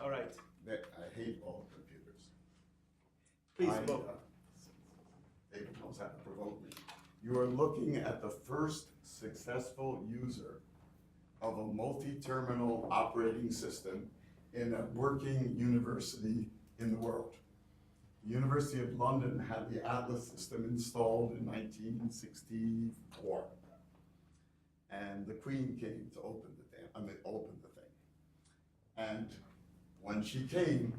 All right. I hate all computers. Please vote. David knows how to provoke me. You are looking at the first successful user of a multi-terminal operating system in a working university in the world. The University of London had the Atlas system installed in 1964. And the Queen came to open the thing. And when she came,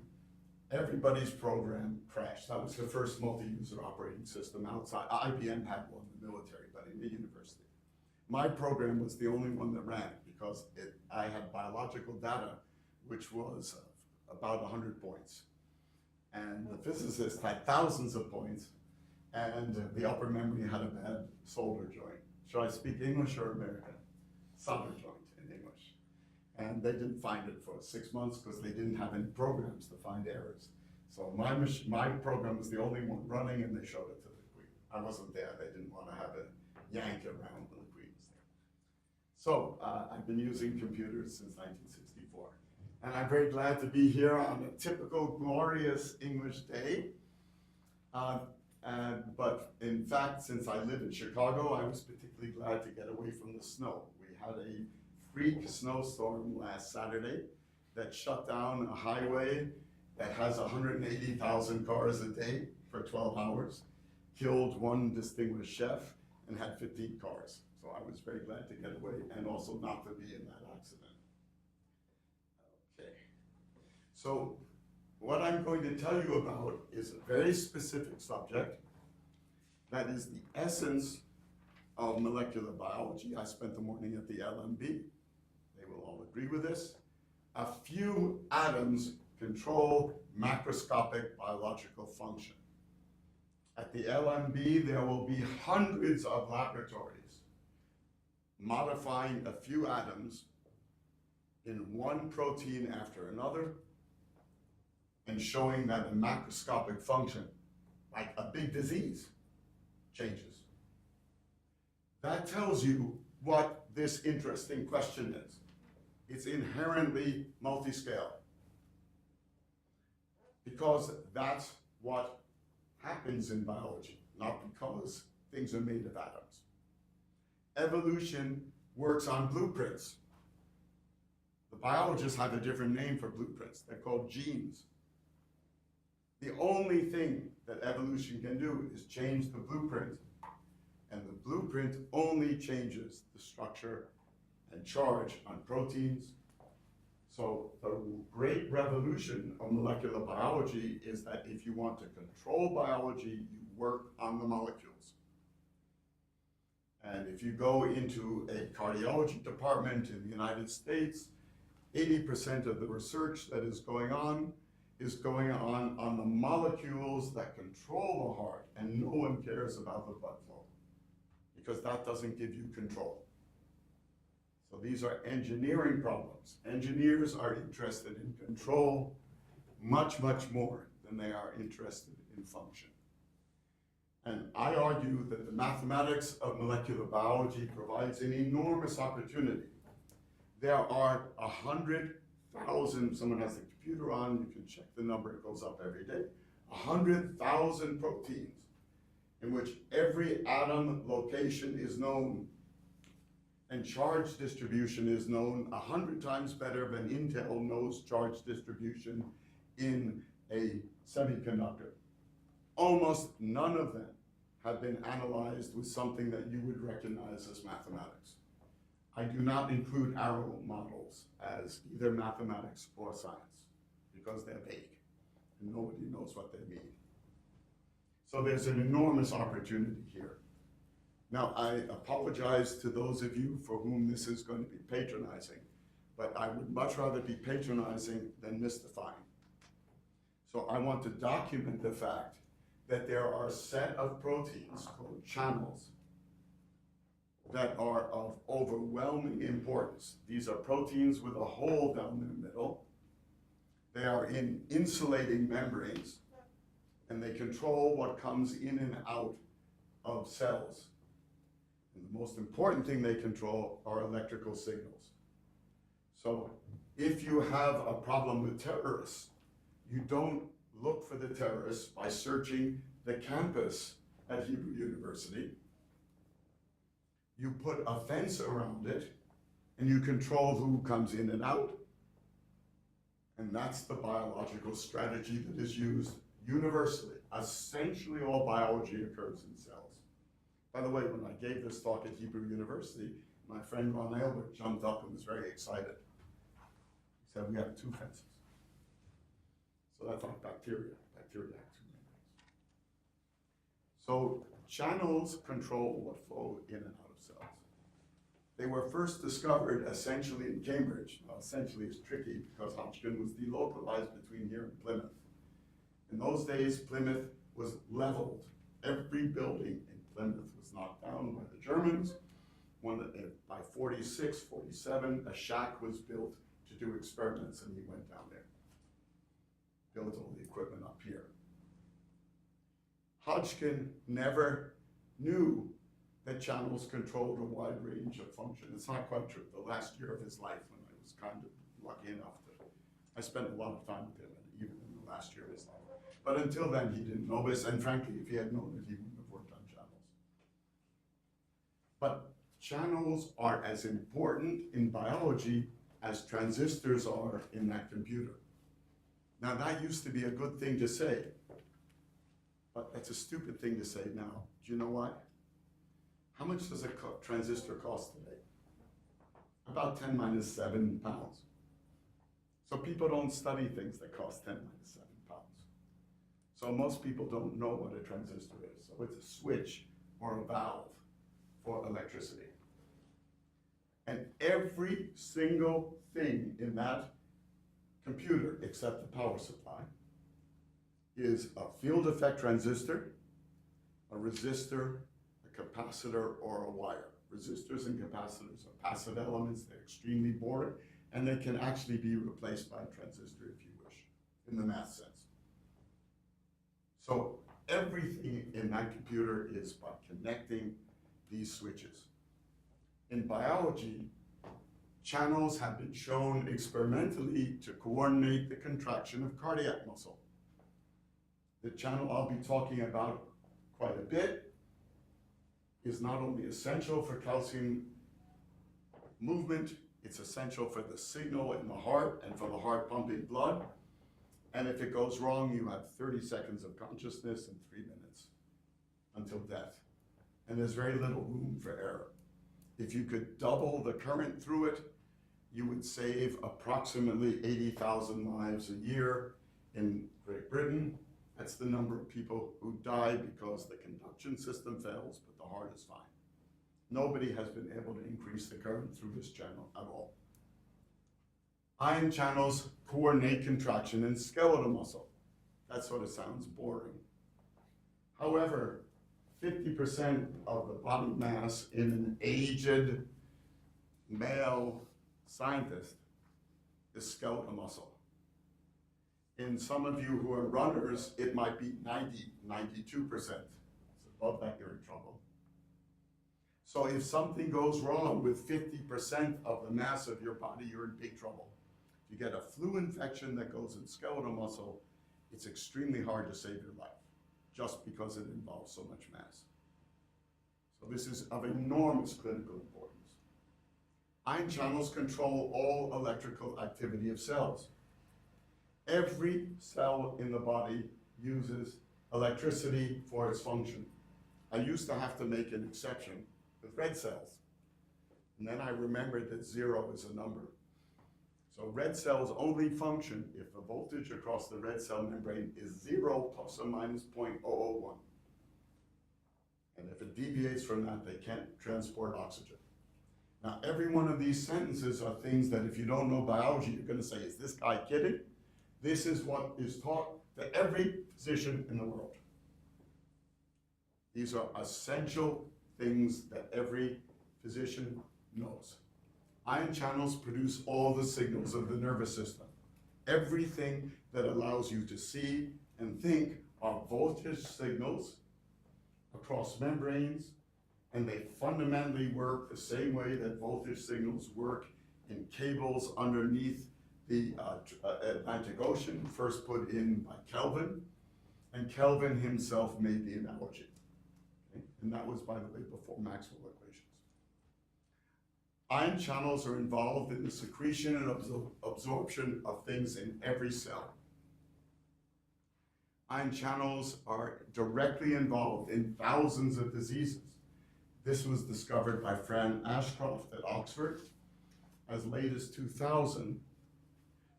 everybody's program crashed. That was the first multi-user operating system outside. IBM had one in the military, but in the university. My program was the only one that ran because I had biological data, which was about 100 points. And the physicist had thousands of points, and the upper memory had a bad solder joint. Should I speak English or American? Solder joint in English. And they didn't find it for 6 months because they didn't have any programs to find errors. So my program was the only one running, and they showed it to the Queen. I wasn't there. They didn't want to have a yank around when the Queen was there. So I've been using computers since 1964. And I'm very glad to be here on a typical glorious English day. But in fact, since I live in Chicago, I was particularly glad to get away from the snow. We had a freak snowstorm last Saturday that shut down a highway that has 180,000 cars a day for 12 hours, killed one distinguished chef, and had 15 cars. So I was very glad to get away and also not to be in that accident. Okay. So what I'm going to tell you about is a very specific subject that is the essence of molecular biology. I spent the morning at the LMB. They will all agree with this. A few atoms control macroscopic biological function. At the LMB, there will be hundreds of laboratories modifying a few atoms in one protein after another and showing that a macroscopic function, like a big disease, changes. That tells you what this interesting question is. It's inherently multi-scale because that's what happens in biology, not because things are made of atoms. Evolution works on blueprints. The biologists have a different name for blueprints. They're called genes. The only thing that evolution can do is change the blueprint. And the blueprint only changes the structure and charge on proteins. So the great revolution of molecular biology is that if you want to control biology, you work on the molecules. And if you go into a cardiology department in the United States, 80% of the research that is going on on the molecules that control the heart, and no one cares about the blood flow because that doesn't give you control. So these are engineering problems. Engineers are interested in control much, much more than they are interested in function. And I argue that the mathematics of molecular biology provides an enormous opportunity. There are 100,000, someone has the computer on, you can check the number, it goes up every day, 100,000 proteins in which every atom location is known and charge distribution is known 100 times better than Intel knows charge distribution in a semiconductor. Almost none of them have been analyzed with something that you would recognize as mathematics. I do not include arrow models as either mathematics or science because they're vague and nobody knows what they mean. So there's an enormous opportunity here. Now, I apologize to those of you for whom this is going to be patronizing, but I would much rather be patronizing than mystifying. So I want to document the fact that there are a set of proteins called channels that are of overwhelming importance. These are proteins with a hole down the middle. They are in insulating membranes, and they control what comes in and out of cells. And the most important thing they control are electrical signals. So if you have a problem with terrorists, you don't look for the terrorists by searching the campus at Hebrew University. You put a fence around it and you control who comes in and out. And that's the biological strategy that is used universally. Essentially all biology occurs in cells. By the way, when I gave this talk at Hebrew University, my friend Ron Albert jumped up and was very excited. He said, we have two fences. So that's like bacteria. Bacteria have two membranes. So channels control what flow in and out of cells. They were first discovered essentially in Cambridge. Well, essentially is tricky because Hodgkin was delocalized between here and Plymouth. In those days, Plymouth was leveled. Every building in Plymouth was knocked down by the Germans. By 46, 47, a shack was built to do experiments, and he went down there. Built all the equipment up here. Hodgkin never knew that channels controlled a wide range of function. It's not quite true. The last year of his life, when I was kind of lucky enough to, I spent a lot of time with him, even in the last year of his life. But until then, he didn't know this, and frankly, if he had known it, he wouldn't have worked on channels. But channels are as important in biology as transistors are in that computer. Now, that used to be a good thing to say, but that's a stupid thing to say now. Do you know why? How much does a transistor cost today? About 10 minus 7 pounds. So people don't study things that cost 10 minus 7 pounds. So most people don't know what a transistor is. So it's a switch or a valve for electricity. And every single thing in that computer, except the power supply, is a field effect transistor, a resistor, a capacitor, or a wire. Resistors and capacitors are passive elements. They're extremely boring, and they can actually be replaced by a transistor if you wish, in the math sense. So everything in that computer is by connecting these switches. In biology, channels have been shown experimentally to coordinate the contraction of cardiac muscle. The channel I'll be talking about quite a bit is not only essential for calcium movement, it's essential for the signal in the heart and for the heart pumping blood. And if it goes wrong, you have 30 seconds of consciousness and 3 minutes until death. And there's very little room for error. If you could double the current through it, you would save approximately 80,000 lives a year in Great Britain. That's the number of people who die because the conduction system fails, but the heart is fine. Nobody has been able to increase the current through this channel at all. Ion channels coordinate contraction in skeletal muscle. That sort of sounds boring. However, 50% of the body mass in an aged male scientist is skeletal muscle. In some of you who are runners, it might be 90, 92%. So above that, you're in trouble. So if something goes wrong with 50% of the mass of your body, you're in big trouble. If you get a flu infection that goes in skeletal muscle, it's extremely hard to save your life, just because it involves so much mass. So this is of enormous clinical importance. Ion channels control all electrical activity of cells. Every cell in the body uses electricity for its function. I used to have to make an exception with red cells. And then I remembered that 0 is a number. So red cells only function if the voltage across the red cell membrane is 0 plus or minus 0.001. And if it deviates from that, they can't transport oxygen. Now, every one of these sentences are things that if you don't know biology, you're going to say, is this guy kidding? This is what is taught to every physician in the world. These are essential things that every physician knows. Ion channels produce all the signals of the nervous system. Everything that allows you to see and think are voltage signals across membranes, and they fundamentally work the same way that voltage signals work in cables underneath the Atlantic Ocean, first put in by Kelvin, and Kelvin himself made the analogy. Okay? And that was, by the way, before Maxwell equations. Ion channels are involved in the secretion and absorption of things in every cell. Ion channels are directly involved in thousands of diseases. This was discovered by Fran Ashcroft at Oxford. As late as 2000,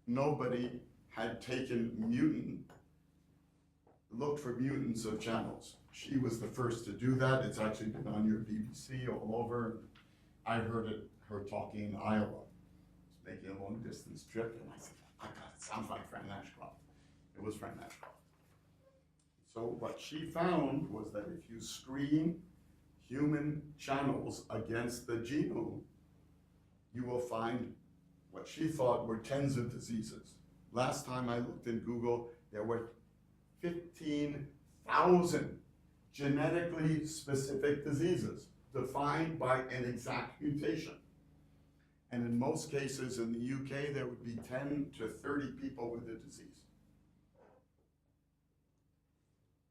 nobody had looked for mutants of channels. She was the first to do that. It's actually been on your BBC all over. I heard her talking in Iowa. I was making a long distance trip, and I said, "Oh God, it sounds like Fran Ashcroft." It was Fran Ashcroft. So what she found was that if you screen human channels against the genome, you will find what she thought were tens of diseases. Last time I looked in Google, there were 15,000 genetically specific diseases defined by an exact mutation. And in most cases in the UK, there would be 10 to 30 people with the disease.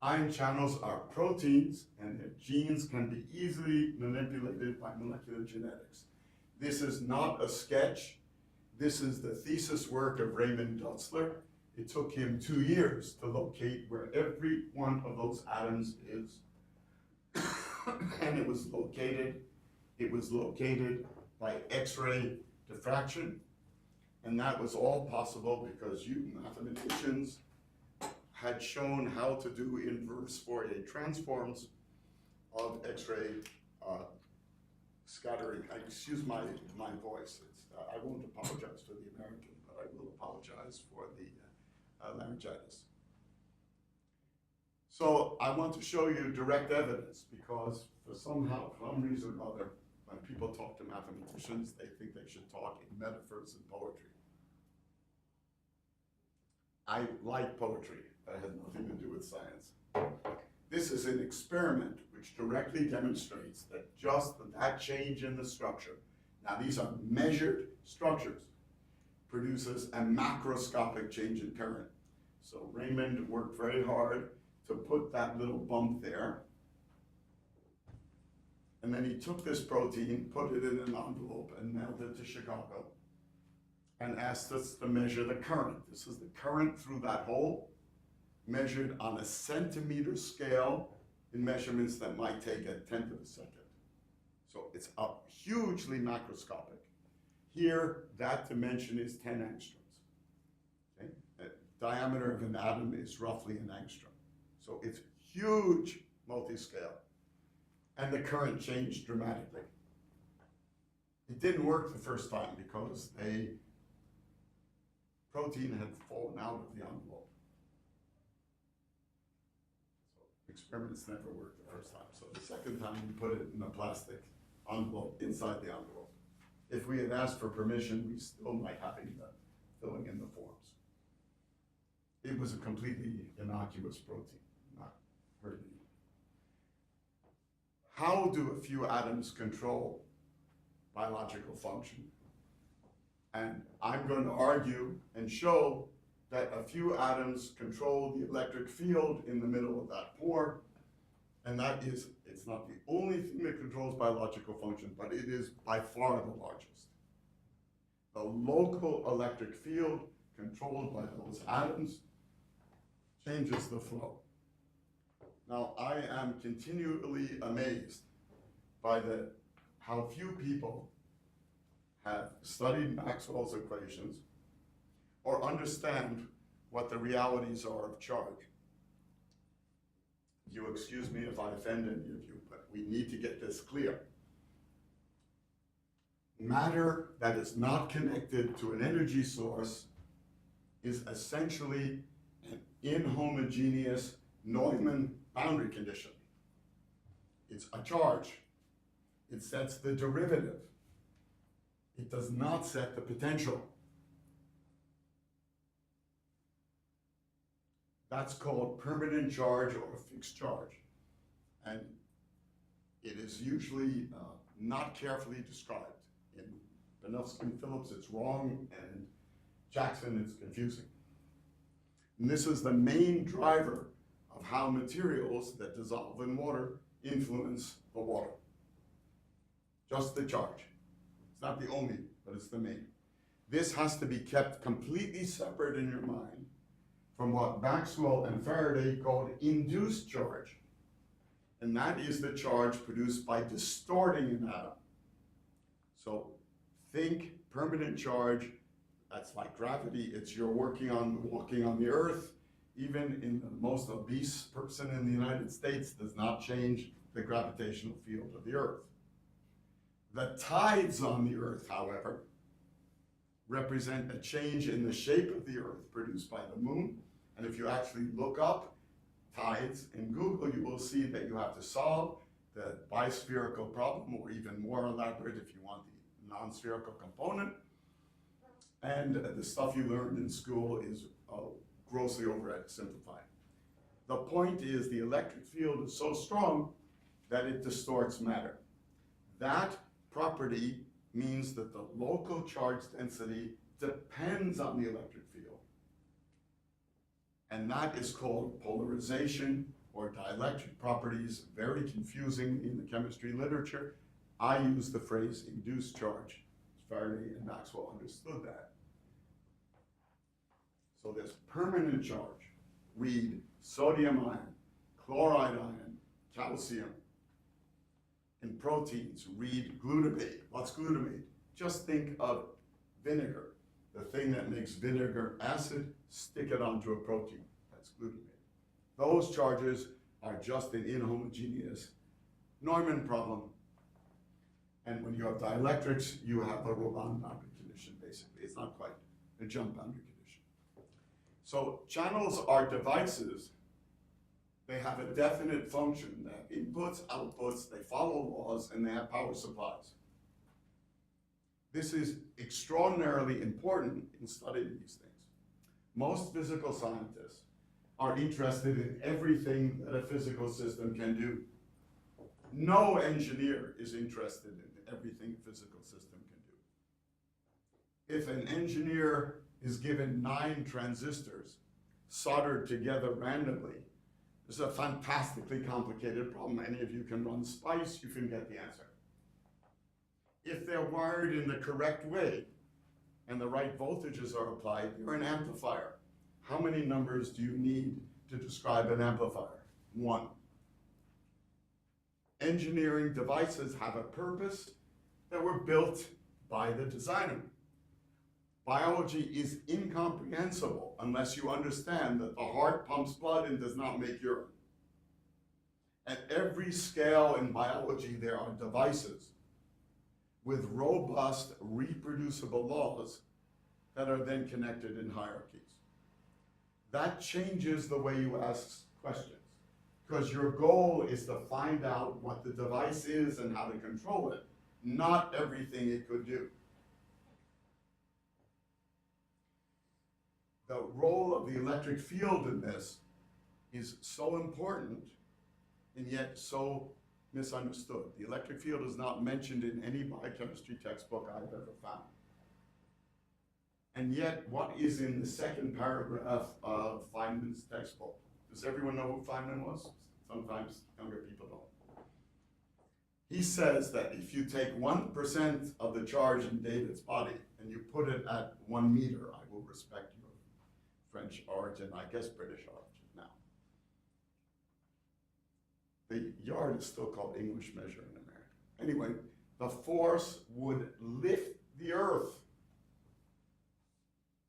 Ion channels are proteins, and their genes can be easily manipulated by molecular genetics. This is not a sketch. This is the thesis work of Raymond Dutzler. It took him 2 years to locate where every one of those atoms is. And it was located by X-ray diffraction. And that was all possible because you mathematicians had shown how to do inverse Fourier transforms of X-ray scattering. Excuse my voice. I won't apologize for the American, but I will apologize for the laryngitis. So I want to show you direct evidence because for some reason or other, when people talk to mathematicians, they think they should talk in metaphors and poetry. I like poetry. That has nothing to do with science. This is an experiment which directly demonstrates that just that change in the structure, now these are measured structures, produces a macroscopic change in current. So Raymond worked very hard to put that little bump there. And then he took this protein, put it in an envelope, and mailed it to Chicago, and asked us to measure the current. This is the current through that hole, measured on a centimeter scale in measurements that might take a tenth of a second. So it's hugely macroscopic. Here, that dimension is 10 angstroms. Okay? The diameter of an atom is roughly an angstrom. So it's huge multi-scale. And the current changed dramatically. It didn't work the first time because a protein had fallen out of the envelope. So experiments never worked the first time. So the second time we put it in a plastic envelope inside the envelope. If we had asked for permission, we still might have ended up filling in the forms. It was a completely innocuous protein, not hurting anyone. How do a few atoms control biological function? And I'm going to argue and show that a few atoms control the electric field in the middle of that pore, and that is, it's not the only thing that controls biological function, but it is by far the largest. The local electric field controlled by those atoms changes the flow. Now, I am continually amazed by how few people have studied Maxwell's equations or understand what the realities are of charge. You excuse me if I offend any of you, but we need to get this clear. Matter that is not connected to an energy source is essentially an inhomogeneous Neumann boundary condition. It's a charge. It sets the derivative. It does not set the potential. That's called permanent charge or fixed charge. And it is usually not carefully described in Penofsky and Phillips, it's wrong, and Jackson, it's confusing. And this is the main driver of how materials that dissolve in water influence the water. Just the charge. It's not the only, but it's the main. This has to be kept completely separate in your mind from what Maxwell and Faraday called induced charge. And that is the charge produced by distorting an atom. So think permanent charge, that's like gravity, it's you're walking on the earth. Even in the most obese person in the United States does not change the gravitational field of the earth. The tides on the earth, however, represent a change in the shape of the earth produced by the moon. And if you actually look up tides in Google, you will see that you have to solve the bispherical problem, or even more elaborate if you want the non-spherical component. And the stuff you learned in school is grossly oversimplified. The point is the electric field is so strong that it distorts matter. That property means that the local charge density depends on the electric field. And that is called polarization or dielectric properties, very confusing in the chemistry literature. I use the phrase induced charge. Faraday and Maxwell understood that. So there's permanent charge. Read sodium ion, chloride ion, calcium. In proteins, read glutamate. What's glutamate? Just think of vinegar. The thing that makes vinegar acid, stick it onto a protein. That's glutamate. Those charges are just an inhomogeneous Neumann problem. And when you have dielectrics, you have a Rolland boundary condition, basically. It's not quite a jump boundary condition. So channels are devices. They have a definite function. They have inputs, outputs, they follow laws, and they have power supplies. This is extraordinarily important in studying these things. Most physical scientists are interested in everything that a physical system can do. No engineer is interested in everything a physical system can do. If an engineer is given 9 transistors soldered together randomly, it's a fantastically complicated problem. Any of you can run SPICE, you can get the answer. If they're wired in the correct way and the right voltages are applied, you're an amplifier. How many numbers do you need to describe an amplifier? 1. Engineering devices have a purpose that were built by the designer. Biology is incomprehensible unless you understand that the heart pumps blood and does not make urine. At every scale in biology, there are devices with robust, reproducible laws that are then connected in hierarchies. That changes the way you ask questions, because your goal is to find out what the device is and how to control it, not everything it could do. The role of the electric field in this is so important and yet so misunderstood. The electric field is not mentioned in any biochemistry textbook I've ever found. And yet, what is in the second paragraph of Feynman's textbook? Does everyone know who Feynman was? Sometimes younger people don't. He says that if you take 1% of the charge in David's body and you put it at 1 meter, I will respect your French origin, I guess British origin now. The yard is still called English measure in America. Anyway, the force would lift the earth.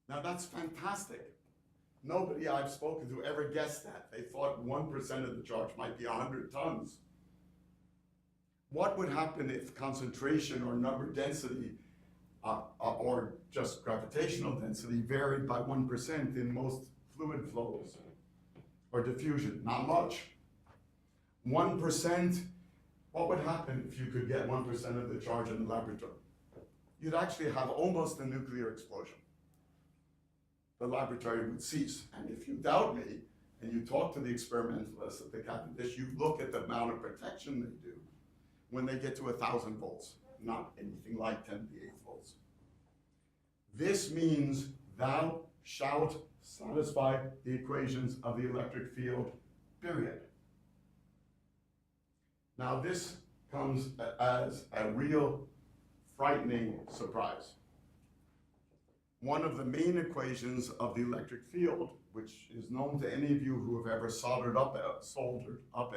Now that's fantastic. Nobody I've spoken to ever guessed that. They thought 1% of the charge might be 100 tons. What would happen if concentration or number density or just gravitational density varied by 1% in most fluid flows or diffusion? Not much. 1%, what would happen if you could get 1% of the charge in the laboratory? You'd actually have almost a nuclear explosion. The laboratory would cease. And if you doubt me, and you talk to the experimentalists at the Cavendish, you look at the amount of protection they do when they get to 1,000 volts, not anything like 10 to the 8th volts. This means thou shalt satisfy the equations of the electric field, period. Now this comes as a real frightening surprise. One of the main equations of the electric field, which is known to any of you who have ever soldered up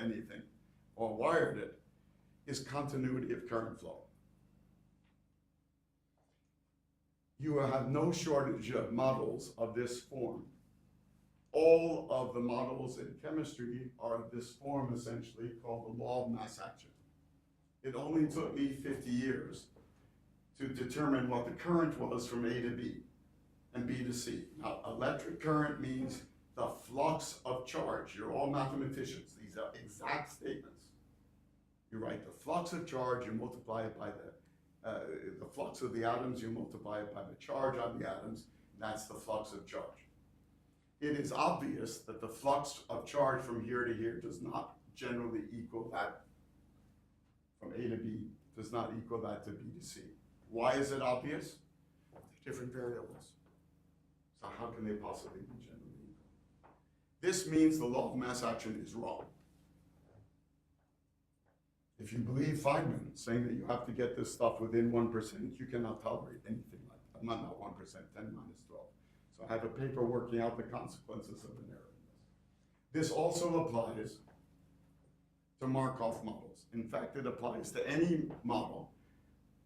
anything or wired it, is continuity of current flow. You have no shortage of models of this form. All of the models in chemistry are of this form, essentially, called the law of mass action. It only took me 50 years to determine what the current was from A to B and B to C. Now, electric current means the flux of charge. You're all mathematicians. These are exact statements. You write the flux of charge, you multiply it by the flux of the atoms, you multiply it by the charge on the atoms, and that's the flux of charge. It is obvious that the flux of charge from here to here does not generally equal that from A to B, does not equal that to B to C. Why is it obvious? They're different variables. So how can they possibly be generally equal? This means the law of mass action is wrong. If you believe Feynman saying that you have to get this stuff within 1%, you cannot tolerate anything like that. Not 1%, 10 minus 12. So I have a paper working out the consequences of an error in this. This also applies to Markov models. In fact, it applies to any model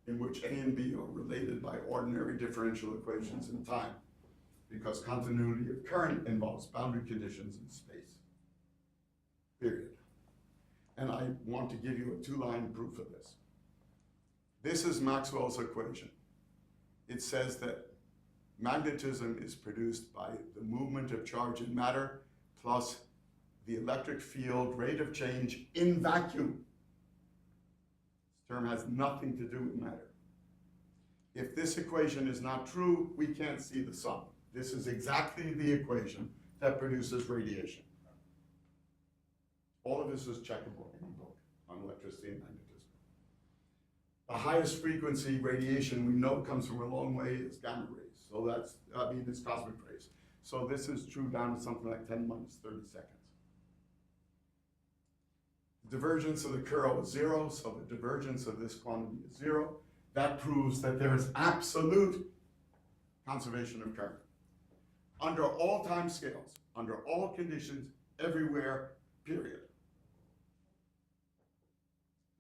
in which A and B are related by ordinary differential equations in time, because continuity of current involves boundary conditions in space, period. And I want to give you a two-line proof of this. This is Maxwell's equation. It says that magnetism is produced by the movement of charge in matter plus the electric field rate of change in vacuum. This term has nothing to do with matter. If this equation is not true, we can't see the sum. This is exactly the equation that produces radiation. All of this is checkable in the book on electricity and magnetism. The highest frequency radiation we know comes from a long way is gamma rays. So it's cosmic rays. So this is true down to something like 10 minus 30 seconds. The divergence of the curl is 0, so the divergence of this quantity is 0. That proves that there is absolute conservation of current. Under all time scales, under all conditions, everywhere, period.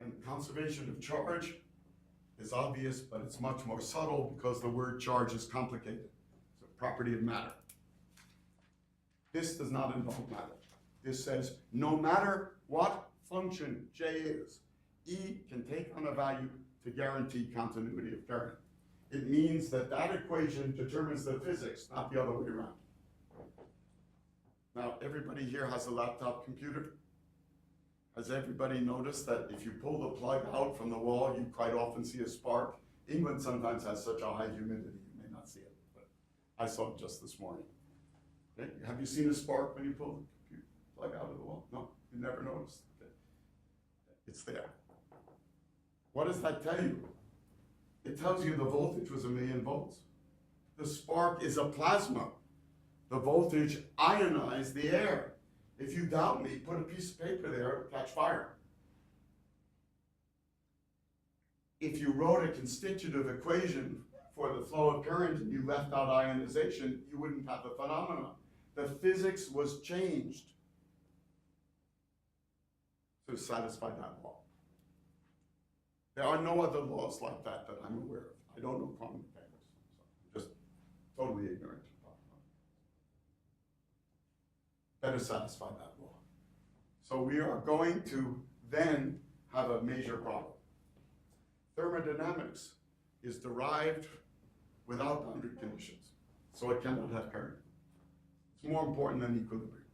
And conservation of charge is obvious, but it's much more subtle because the word charge is complicated. It's a property of matter. This does not involve matter. This says no matter what function J is, E can take on a value to guarantee continuity of current. It means that that equation determines the physics, not the other way around. Now, everybody here has a laptop computer. Has everybody noticed that if you pull the plug out from the wall, you quite often see a spark? England sometimes has such a high humidity, you may not see it, but I saw it just this morning. Okay? Have you seen a spark when you pull the plug out of the wall? No, you never noticed. Okay. It's there. What does that tell you? It tells you the voltage was 1,000,000 volts. The spark is a plasma. The voltage ionized the air. If you doubt me, put a piece of paper there, it'll catch fire. If you wrote a constitutive equation for the flow of current and you left out ionization, you wouldn't have the phenomenon. The physics was changed to satisfy that law. There are no other laws like that that I'm aware of. I don't know quantum mechanics, so I'm just totally ignorant. Better satisfy that law. So we are going to then have a major problem. Thermodynamics is derived without boundary conditions, so it cannot have current. It's more important than equilibrium.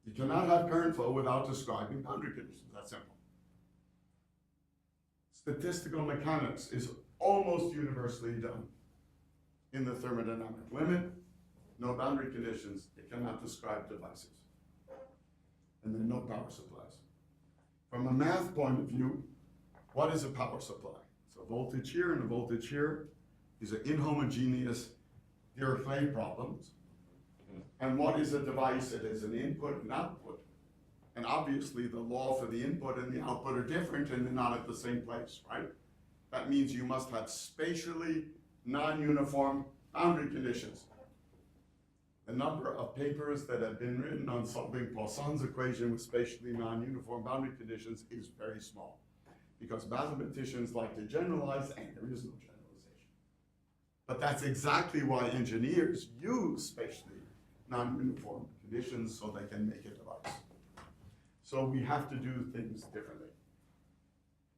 You cannot have current flow without describing boundary conditions. That's simple. Statistical mechanics is almost universally done in the thermodynamic limit. No boundary conditions, it cannot describe devices. And then no power supplies. From a math point of view, what is a power supply? It's a voltage here and a voltage here. These are inhomogeneous Dirichlet problems. And what is a device? It is an input and output. And obviously the law for the input and the output are different and they're not at the same place, right? That means you must have spatially non-uniform boundary conditions. The number of papers that have been written on solving Poisson's equation with spatially non-uniform boundary conditions is very small, because mathematicians like to generalize, and there is no generalization. But that's exactly why engineers use spatially non-uniform conditions so they can make a device. So we have to do things differently.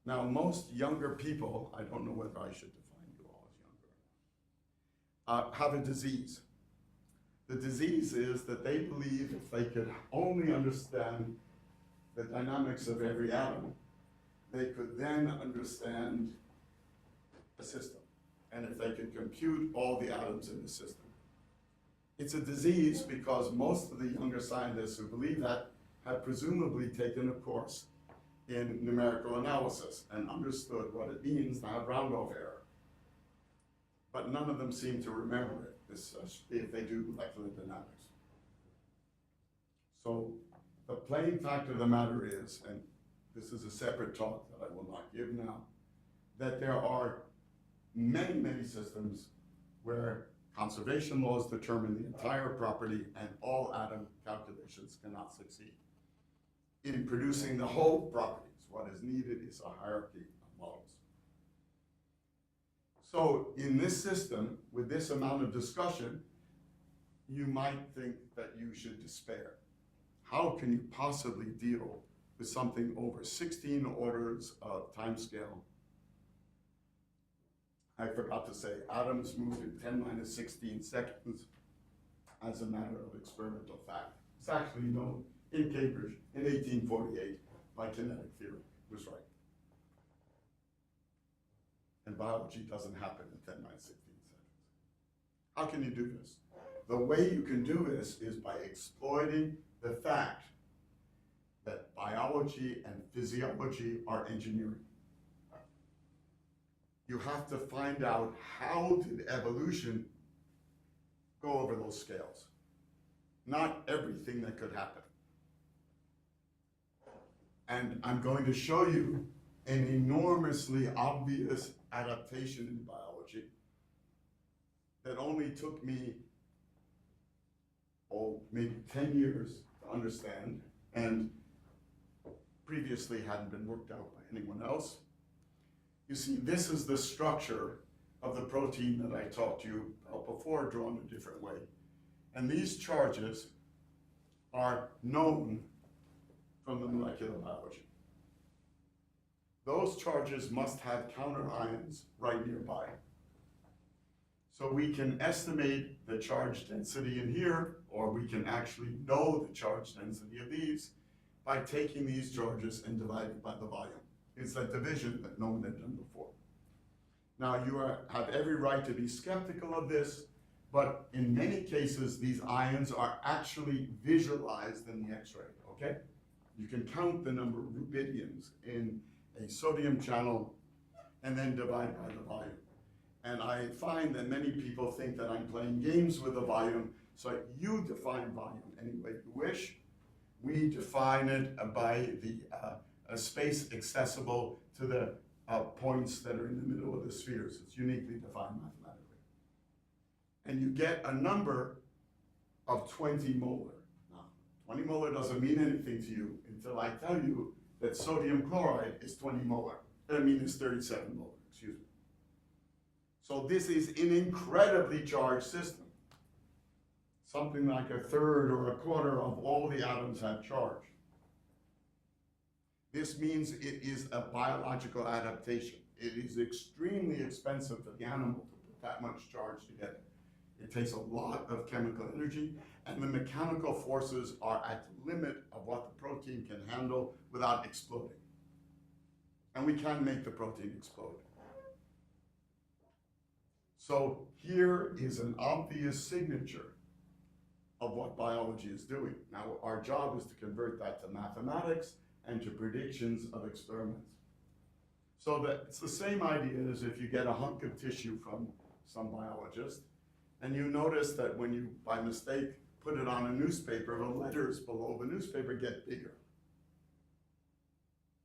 Now, most younger people, I don't know whether I should define you all as younger, have a disease. The disease is that they believe if they could only understand the dynamics of every atom, they could then understand a system. And if they could compute all the atoms in the system. It's a disease because most of the younger scientists who believe that have presumably taken a course in numerical analysis and understood what it means to have round-off error. But none of them seem to remember it, if they do molecular dynamics. So the plain fact of the matter is, and this is a separate talk that I will not give now, that there are many, many systems where conservation laws determine the entire property and all atom calculations cannot succeed in producing the whole properties. What is needed is a hierarchy of models. So in this system, with this amount of discussion, you might think that you should despair. How can you possibly deal with something over 16 orders of time scale? I forgot to say, atoms move in 10⁻16 seconds as a matter of experimental fact. It's actually known in Cambridge in 1848 by kinetic theory. It was right. And biology doesn't happen in 10⁻16 seconds. How can you do this? The way you can do this is by exploiting the fact that biology and physiology are engineering. You have to find out how did evolution go over those scales. Not everything that could happen. And I'm going to show you an enormously obvious adaptation in biology that only took me, maybe 10 years to understand, and previously hadn't been worked out by anyone else. You see, this is the structure of the protein that I talked to you about before, drawn a different way. And these charges are known from the molecular biology. Those charges must have counter ions right nearby. So we can estimate the charge density in here, or we can actually know the charge density of these by taking these charges and dividing by the volume. It's that division that no one had done before. Now you have every right to be skeptical of this, but in many cases these ions are actually visualized in the X-ray, okay? You can count the number of rubidiums in a sodium channel and then divide by the volume. And I find that many people think that I'm playing games with the volume, so you define volume any way you wish. We define it by the a space accessible to the points that are in the middle of the spheres. It's uniquely defined mathematically. And you get a number of 20 molar. Now, 20 molar doesn't mean anything to you until I tell you that sodium chloride is 20 molar. It's 37 molar, excuse me. So this is an incredibly charged system. Something like a third or a quarter of all the atoms have charge. This means it is a biological adaptation. It is extremely expensive for the animal to put that much charge together. It takes a lot of chemical energy, and the mechanical forces are at the limit of what the protein can handle without exploding. And we can make the protein explode. So here is an obvious signature of what biology is doing. Now, our job is to convert that to mathematics and to predictions of experiments. So that it's the same idea as if you get a hunk of tissue from some biologist, and you notice that when you, by mistake, put it on a newspaper, the letters below the newspaper get bigger.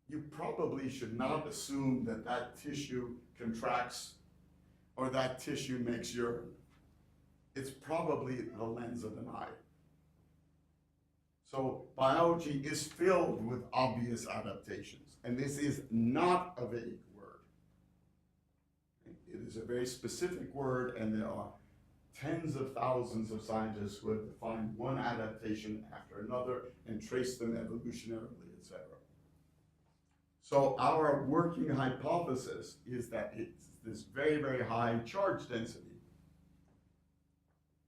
You probably should not assume that that tissue contracts or that tissue makes urine. It's probably the lens of an eye. So biology is filled with obvious adaptations, and this is not a vague word. It is a very specific word, and there are tens of thousands of scientists who have defined one adaptation after another and traced them evolutionarily, etc. So our working hypothesis is that it's this very, very high charge density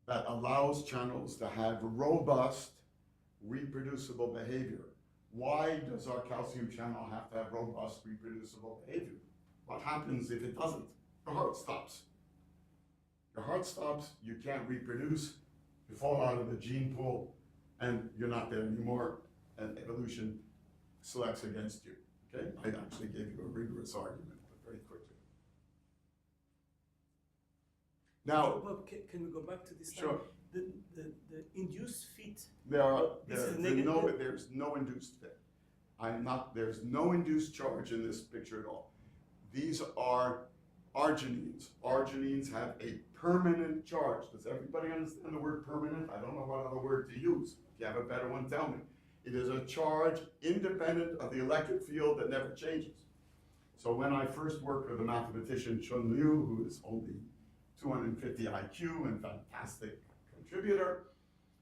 that allows channels to have robust, reproducible behavior. Why does our calcium channel have to have robust, reproducible behavior? What happens if it doesn't? Your heart stops. Your heart stops, you can't reproduce, you fall out of the gene pool, and you're not there anymore, and evolution selects against you. Okay? I actually gave you a rigorous argument, but very quickly. Now, Bob, can we go back to this? sure. The induced fit. There's no induced fit. There's no induced charge in this picture at all. These are arginines. Arginines have a permanent charge. Does everybody understand the word permanent? I don't know what other word to use. If you have a better one, tell me. It is a charge independent of the electric field that never changes. So when I first worked with a mathematician, Chun Liu, who is only 250 IQ and fantastic contributor,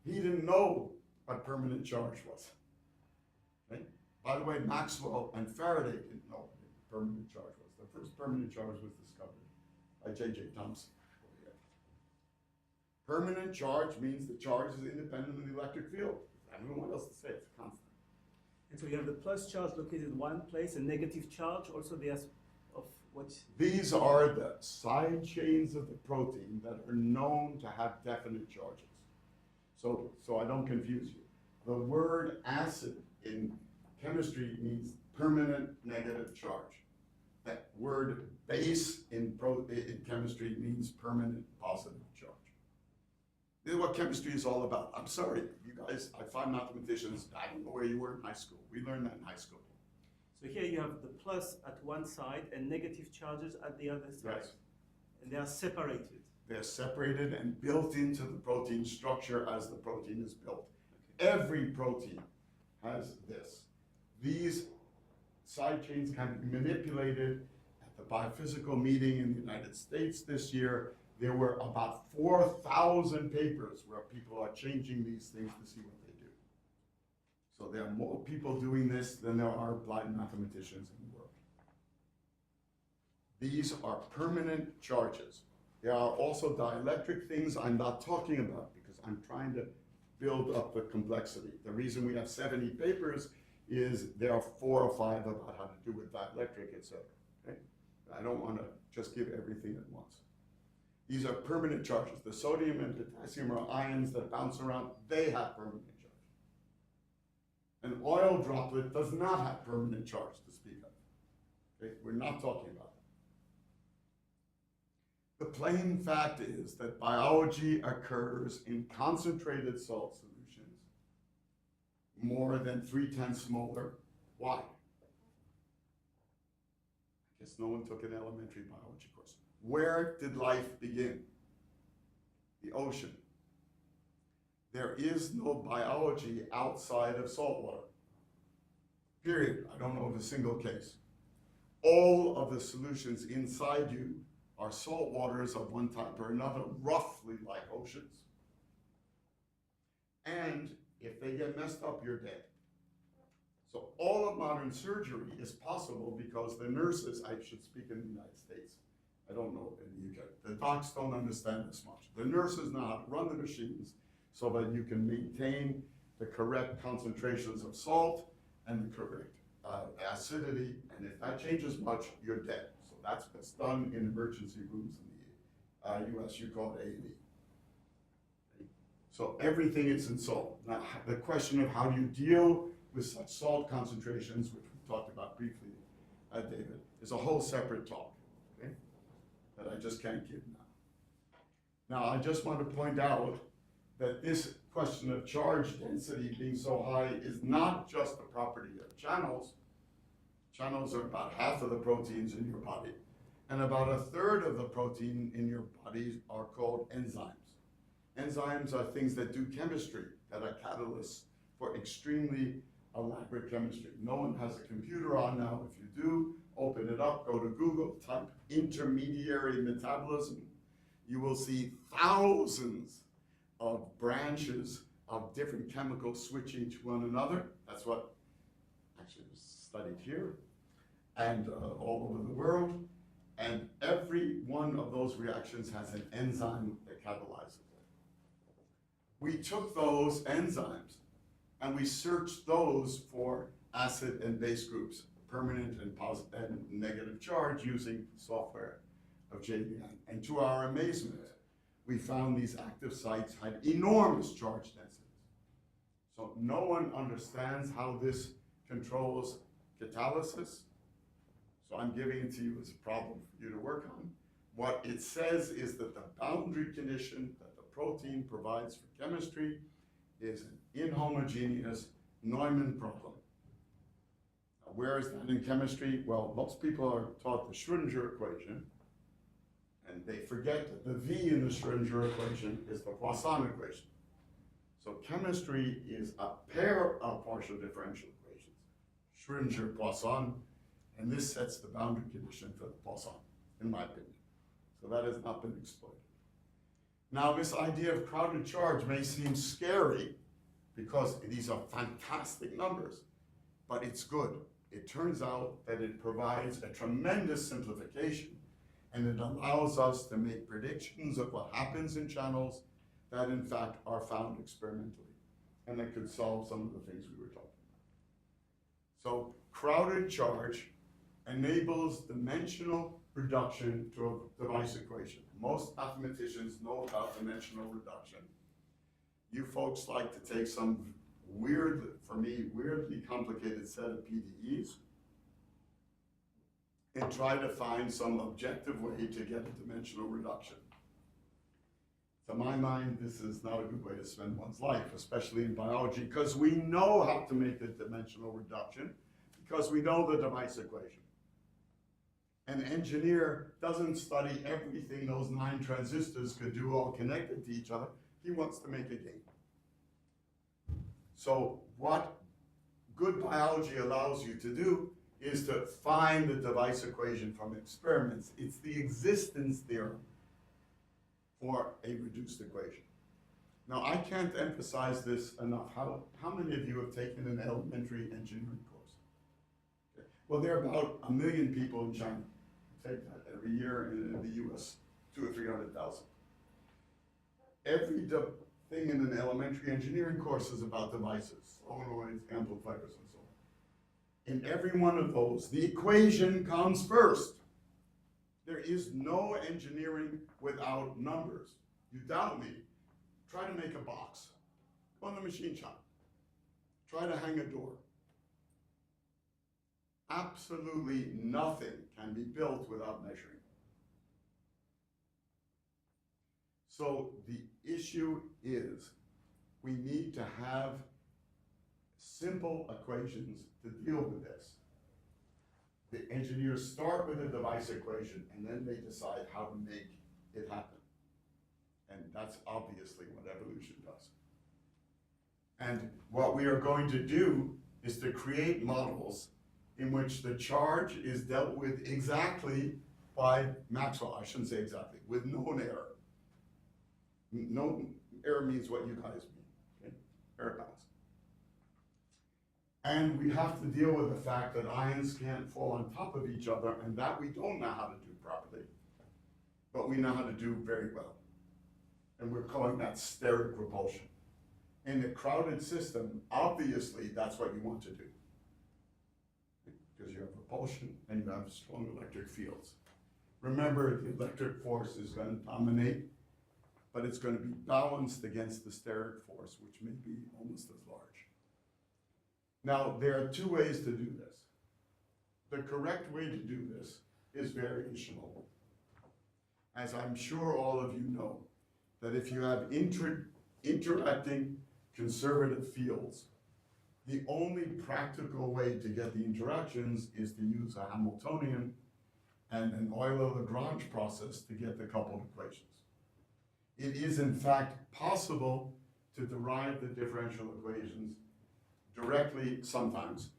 he didn't know what permanent charge was. Okay? By the way, Maxwell and Faraday didn't know what permanent charge was. The first permanent charge was discovered by J.J. Thomson. Permanent charge means the charge is independent of the electric field. I don't know what else to say, it's a constant. And so you have the plus charge located in one place, and negative charge also there's of what? These are the side chains of the protein that are known to have definite charges. So I don't confuse you. The word acid in chemistry means permanent negative charge. That word base in chemistry means permanent positive charge. This is what chemistry is all about. I'm sorry, you guys, I find mathematicians, I don't know where you were in high school. We learned that in high school. So here you have the plus at one side and negative charges at the other side. Yes. And they are separated. They're separated and built into the protein structure as the protein is built. Okay. Every protein has this. These side chains can be manipulated. At the biophysical meeting in the United States this year, there were about 4,000 papers where people are changing these things to see what they do. So there are more people doing this than there are applied mathematicians in the world. These are permanent charges. There are also dielectric things I'm not talking about because I'm trying to build up the complexity. The reason we have 70 papers is there are 4 or 5 about how to do with dielectric, etc. Okay? I don't want to just give everything at once. These are permanent charges. The sodium and potassium are ions that bounce around. They have permanent charge. An oil droplet does not have permanent charge to speak of. Okay? We're not talking about that. The plain fact is that biology occurs in concentrated salt solutions more than 3/10 molar. Why? I guess no one took an elementary biology course. Where did life begin? The ocean. There is no biology outside of salt water. Period. I don't know of a single case. All of the solutions inside you are salt waters of one type or another, roughly like oceans. And if they get messed up, you're dead. So all of modern surgery is possible because the nurses, I should speak in the United States, I don't know in the UK, the docs don't understand this much. The nurses know how to run the machines so that you can maintain the correct concentrations of salt and the correct acidity, and if that changes much, you're dead. So that's what's done in emergency rooms in the US, you call it A&E. Okay? So everything is in salt. Now, the question of how do you deal with such salt concentrations, which we talked about briefly, David, is a whole separate talk, okay? That I just can't give now. Now, I just want to point out that this question of charge density being so high is not just the property of channels. Channels are about half of the proteins in your body, and about a third of the protein in your body are called enzymes. Enzymes are things that do chemistry, that are catalysts for extremely elaborate chemistry. No one has a computer on now. If you do, open it up, go to Google, type intermediary metabolism. You will see thousands of branches of different chemicals switching to one another. That's what actually was studied here and all over the world. And every one of those reactions has an enzyme that catalyzes it. We took those enzymes and we searched those for acid and base groups, permanent and positive and negative charge, using software of JVN. And to our amazement, we found these active sites had enormous charge densities. So no one understands how this controls catalysis. So I'm giving it to you as a problem for you to work on. What it says is that the boundary condition that the protein provides for chemistry is an inhomogeneous Neumann problem. Now, where is that in chemistry? Well, most people are taught the Schrödinger equation, and they forget that the V in the Schrödinger equation is the Poisson equation. So chemistry is a pair of partial differential equations, Schrödinger, Poisson, and this sets the boundary condition for the Poisson, in my opinion. So that has not been exploited. Now, this idea of crowded charge may seem scary because these are fantastic numbers, but it's good. It turns out that it provides a tremendous simplification, and it allows us to make predictions of what happens in channels that in fact are found experimentally, and that could solve some of the things we were talking about. So crowded charge enables dimensional reduction to a device equation. Most mathematicians know about dimensional reduction. You folks like to take some weirdly complicated set of PDEs and try to find some objective way to get a dimensional reduction. To my mind, this is not a good way to spend one's life, especially in biology, because we know how to make the dimensional reduction, because we know the device equation. An engineer doesn't study everything those 9 transistors could do all connected to each other. He wants to make a game. So what good biology allows you to do is to find the device equation from experiments. It's the existence theorem for a reduced equation. Now, I can't emphasize this enough. How many of you have taken an elementary engineering course? Okay. Well, there are about 1 million people in China who take that every year, and in the US, 200,000 or 300,000. Every thing in an elementary engineering course is about devices, solenoids, amplifiers, and so on. In every one of those, the equation comes first. There is no engineering without numbers. You doubt me? Try to make a box. Go in the machine shop. Try to hang a door. Absolutely nothing can be built without measuring. So the issue is we need to have simple equations to deal with this. The engineers start with a device equation and then they decide how to make it happen. And that's obviously what evolution does. And what we are going to do is to create models in which the charge is dealt with exactly by Maxwell. I shouldn't say exactly, with known error. Known error means what you guys mean, okay? Error bounds. And we have to deal with the fact that ions can't fall on top of each other, and that we don't know how to do properly, but we know how to do very well. And we're calling that steric repulsion. In a crowded system, obviously that's what you want to do, because you have repulsion and you have strong electric fields. Remember, the electric force is going to dominate, but it's going to be balanced against the steric force, which may be almost as large. Now, there are 2 ways to do this. The correct way to do this is variational. As I'm sure all of you know, that if you have interacting conservative fields, the only practical way to get the interactions is to use a Hamiltonian and an Euler-Lagrange process to get the coupled equations. It is in fact possible to derive the differential equations directly sometimes,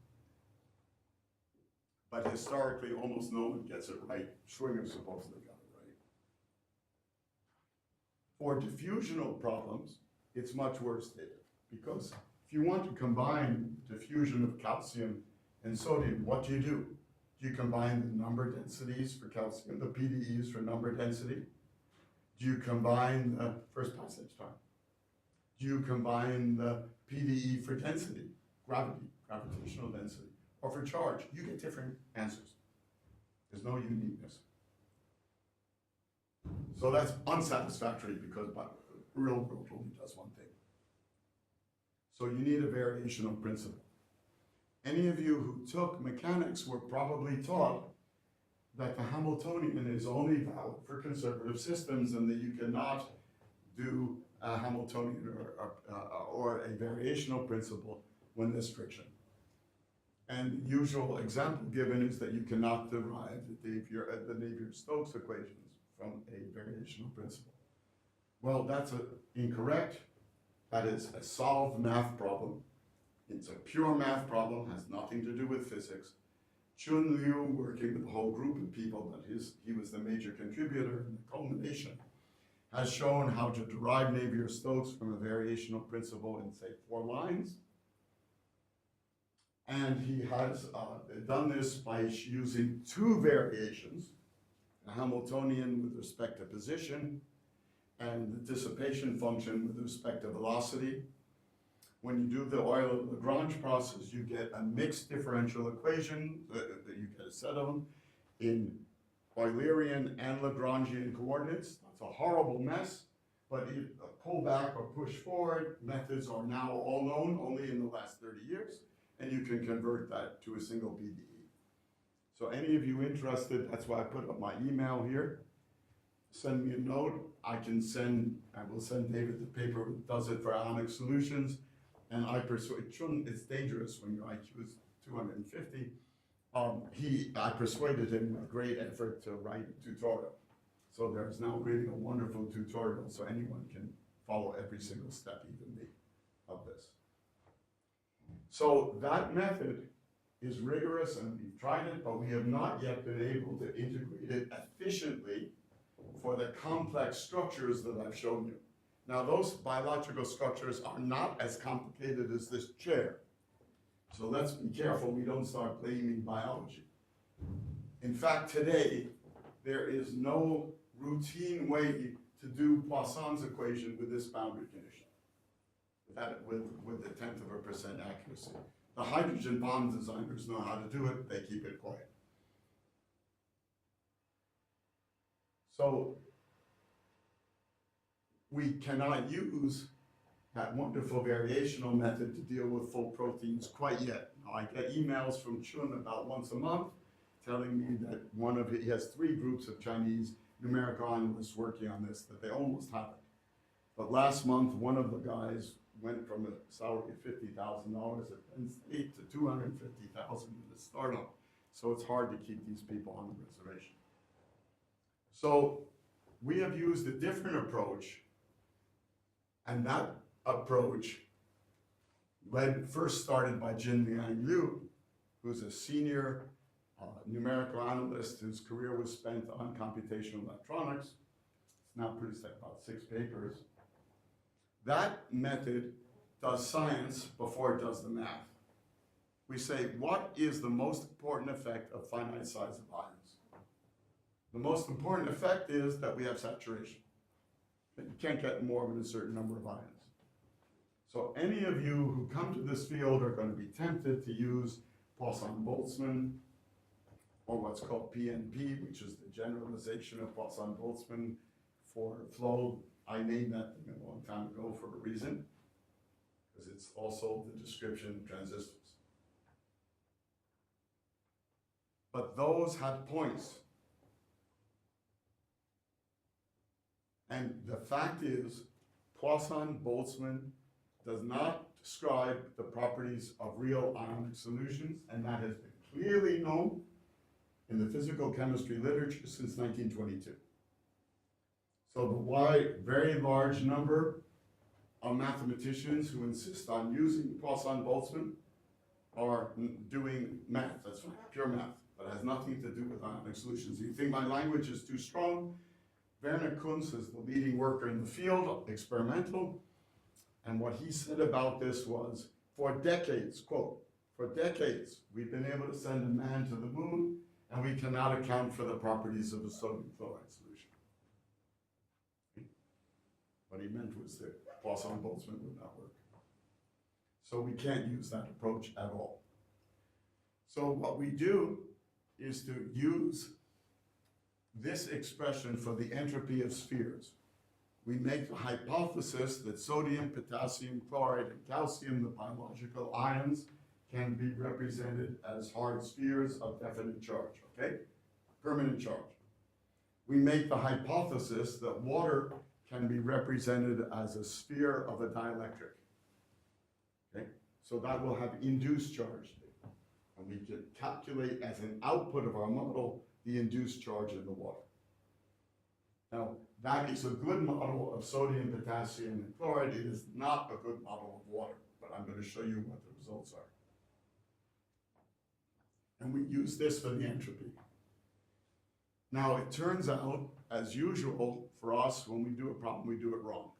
but historically almost no one gets it right. Schwinger supposedly got it right. For diffusional problems, it's much worse, David, because if you want to combine diffusion of calcium and sodium, what do? Do you combine the number densities for calcium, the PDEs for number density? Do you combine the first passage time? Do you combine the PDE for density, gravitational density, or for charge? You get different answers. There's no uniqueness. So that's unsatisfactory because real world only does one thing. So you need a variational principle. Any of you who took mechanics were probably taught that the Hamiltonian is only valid for conservative systems and that you cannot do a Hamiltonian or a variational principle when there's friction. And the usual example given is that you cannot derive the Navier-Stokes equations from a variational principle. Well, that's incorrect. That is a solved math problem. It's a pure math problem, has nothing to do with physics. Chun Liu, working with a whole group of people, but he was the major contributor in the culmination, has shown how to derive Navier-Stokes from a variational principle in, say, 4 lines. And he has done this by using 2 variations, a Hamiltonian with respect to position and the dissipation function with respect to velocity. When you do the Euler-Lagrange process, you get a mixed differential equation, you get a set of them in Eulerian and Lagrangian coordinates. That's a horrible mess, but you pull back or push forward, methods are now all known only in the last 30 years, and you can convert that to a single PDE. So any of you interested, that's why I put up my email here. Send me a note. I will send David the paper that does it for ionic solutions. And I persuade Chun, it's dangerous when your IQ is 250. I persuaded him with great effort to write a tutorial. So there's now really a wonderful tutorial so anyone can follow every single step, even me, of this. So that method is rigorous and we've tried it, but we have not yet been able to integrate it efficiently for the complex structures that I've shown you. Now, those biological structures are not as complicated as this chair. So let's be careful we don't start blaming biology. In fact, today, there is no routine way to do Poisson's equation with this boundary condition, with the 0.1% accuracy. The hydrogen bomb designers know how to do it, they keep it quiet. So, we cannot use that wonderful variational method to deal with full proteins quite yet. Now, I get emails from Chun about once a month telling me that he has 3 groups of Chinese numerical analysts working on this, that they almost have it. But last month, one of the guys went from a salary of $50,000 at Penn State to $250,000 in a startup. So it's hard to keep these people on the reservation. So we have used a different approach. And that approach first started by Jin-Liang Liu, who's a senior numerical analyst whose career was spent on computational electronics. It's now produced about 6 papers. That method does science before it does the math. We say, what is the most important effect of finite size of ions? The most important effect is that we have saturation. You can't get more than a certain number of ions. So any of you who come to this field are going to be tempted to use Poisson-Boltzmann, or what's called PNP, which is the generalization of Poisson-Boltzmann for flow. I named that thing a long time ago for a reason, because it's also the description of transistors. But those had points. And the fact is, Poisson-Boltzmann does not describe the properties of real ionic solutions, and that has been clearly known in the physical chemistry literature since 1922. So the very large number of mathematicians who insist on using Poisson-Boltzmann are doing math, that's fine, pure math, but has nothing to do with ionic solutions. You think my language is too strong? Werner Kunz is the leading worker in the field, experimental, and what he said about this was, for decades, quote, for decades, we've been able to send a man to the moon, and we cannot account for the properties of a sodium chloride solution. What he meant was that Poisson-Boltzmann would not work. So we can't use that approach at all. So what we do is to use this expression for the entropy of spheres. We make the hypothesis that sodium, potassium, chloride, and calcium, the biological ions, can be represented as hard spheres of definite charge, okay? Permanent charge. We make the hypothesis that water can be represented as a sphere of a dielectric, okay? So that will have induced charge. And we can calculate as an output of our model the induced charge in the water. Now, that is a good model of sodium, potassium, and chloride. It is not a good model of water, but I'm going to show you what the results are. And we use this for the entropy. Now, it turns out, as usual, for us, when we do a problem, we do it wrong.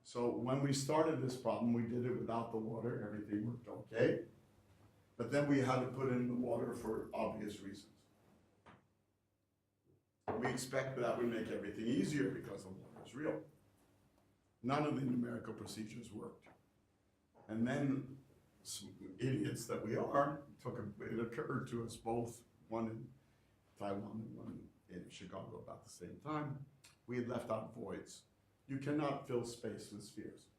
So when we started this problem, we did it without the water. Everything worked okay. But then we had to put in the water for obvious reasons. We expect that would make everything easier because the water is real. None of the numerical procedures worked. And then, some idiots that we are, it occurred to us both, one in Taiwan and one in Chicago about the same time. We had left out voids. You cannot fill space with spheres.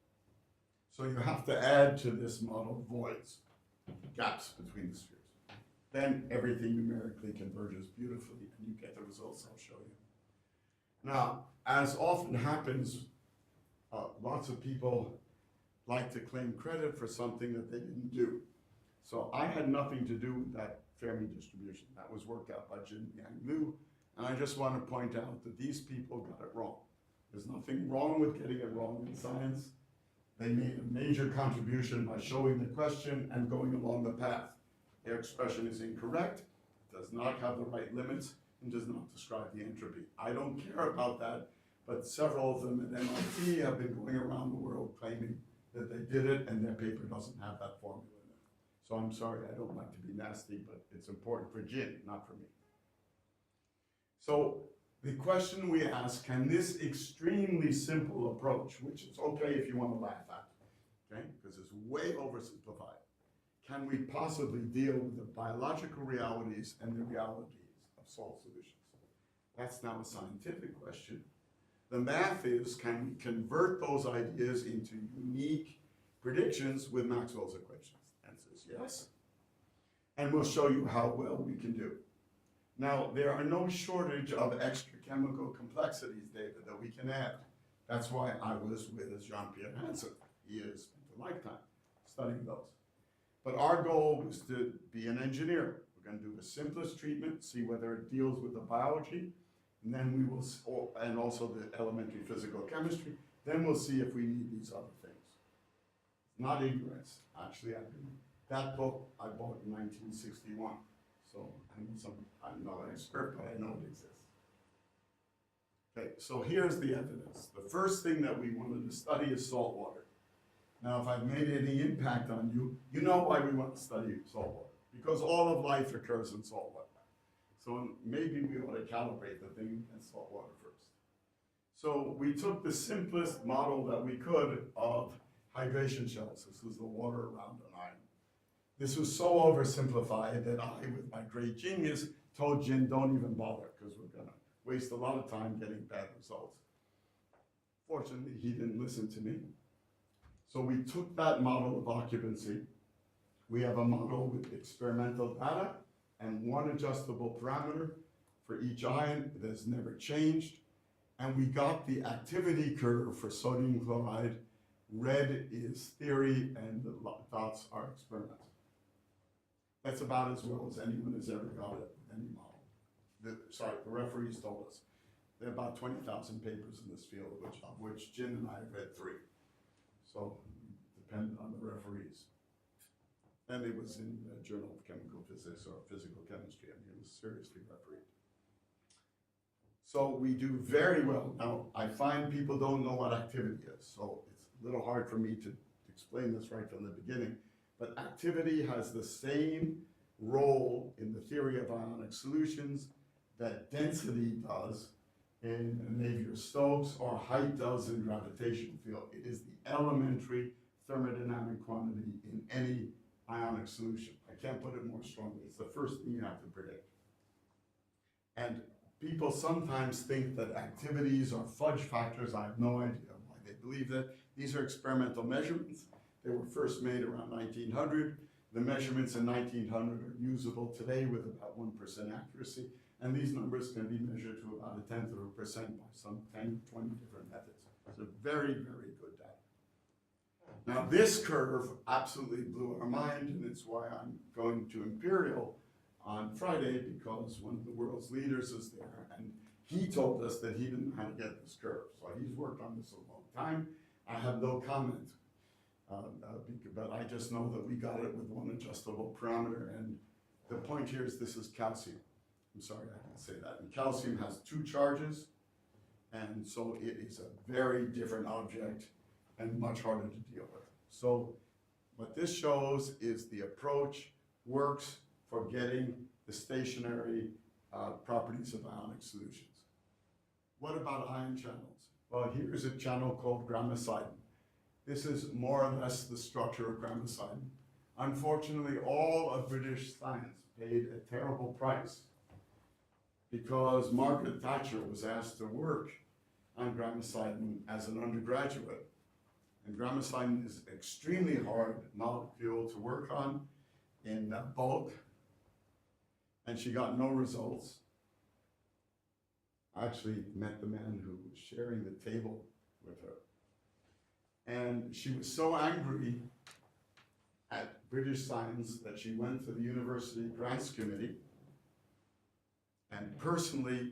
So you have to add to this model voids, gaps between the spheres. Then everything numerically converges beautifully and you get the results I'll show you. Now, as often happens, lots of people like to claim credit for something that they didn't do. So I had nothing to do with that Fermi distribution. That was worked out by Jin Yang Liu. And I just want to point out that these people got it wrong. There's nothing wrong with getting it wrong in science. They made a major contribution by showing the question and going along the path. Their expression is incorrect, does not have the right limits, and does not describe the entropy. I don't care about that, but several of them at MIT have been going around the world claiming that they did it, and their paper doesn't have that formula in it. So I'm sorry, I don't like to be nasty, but it's important for Jin, not for me. So the question we ask, can this extremely simple approach, which is okay if you want to laugh at, okay, because it's way oversimplified, can we possibly deal with the biological realities and the realities of salt solutions? That's now a scientific question. The math is, can we convert those ideas into unique predictions with Maxwell's equations? The answer is yes. And we'll show you how well we can do. Now, there are no shortage of extra chemical complexities, David, that we can add. That's why I was with Jean-Pierre Hansen. He has spent a lifetime studying those. But our goal was to be an engineer. We're going to do the simplest treatment, see whether it deals with the biology, and then we will, and also the elementary physical chemistry. Then we'll see if we need these other things. Not ignorance. Actually, that book I bought in 1961. So I'm not an expert, but I know it exists. Okay, so here's the evidence. The first thing that we wanted to study is salt water. Now, if I've made any impact on you, you know why we want to study salt water. Because all of life occurs in salt water. So maybe we ought to calibrate the thing against salt water first. So we took the simplest model that we could of hydration shells. This was the water around an ion. This was so oversimplified that I, with my great genius, told Jin, don't even bother, because we're going to waste a lot of time getting bad results. Fortunately, he didn't listen to me. So we took that model of occupancy. We have a model with experimental data and one adjustable parameter for each ion that has never changed. And we got the activity curve for sodium chloride. Red is theory and the dots are experimental. That's about as well as anyone has ever got it with any model. The referees told us. There are about 20,000 papers in this field, of which Jin and I have read 3. So, dependent on the referees. And it was in the Journal of Chemical Physics or Physical Chemistry. I mean, it was seriously refereed. So we do very well. Now, I find people don't know what activity is, so it's a little hard for me to explain this right from the beginning. But activity has the same role in the theory of ionic solutions that density does in Navier-Stokes or height does in gravitational field. It is the elementary thermodynamic quantity in any ionic solution. I can't put it more strongly. It's the first thing you have to predict. And people sometimes think that activities are fudge factors. I have no idea why they believe that. These are experimental measurements. They were first made around 1900. The measurements in 1900 are usable today with about 1% accuracy. And these numbers can be measured to about 0.1% by some 10, 20 different methods. So very, very good data. Now this curve absolutely blew our mind, and it's why I'm going to Imperial on Friday, because one of the world's leaders is there, and he told us that he didn't know how to get this curve. So he's worked on this a long time. I have no comment, but I just know that we got it with one adjustable parameter, and the point here is this is calcium. I'm sorry, I didn't say that. And calcium has 2 charges, and so it is a very different object and much harder to deal with. So what this shows is the approach works for getting the stationary properties of ionic solutions. What about ion channels? Well, here's a channel called grammacidin. This is more or less the structure of grammacidin. Unfortunately, all of British science paid a terrible price because Margaret Thatcher was asked to work on grammacidin as an undergraduate. And grammacidin is an extremely hard molecule to work on in bulk, and she got no results. I actually met the man who was sharing the table with her. And she was so angry at British science that she went to the University Grants Committee and personally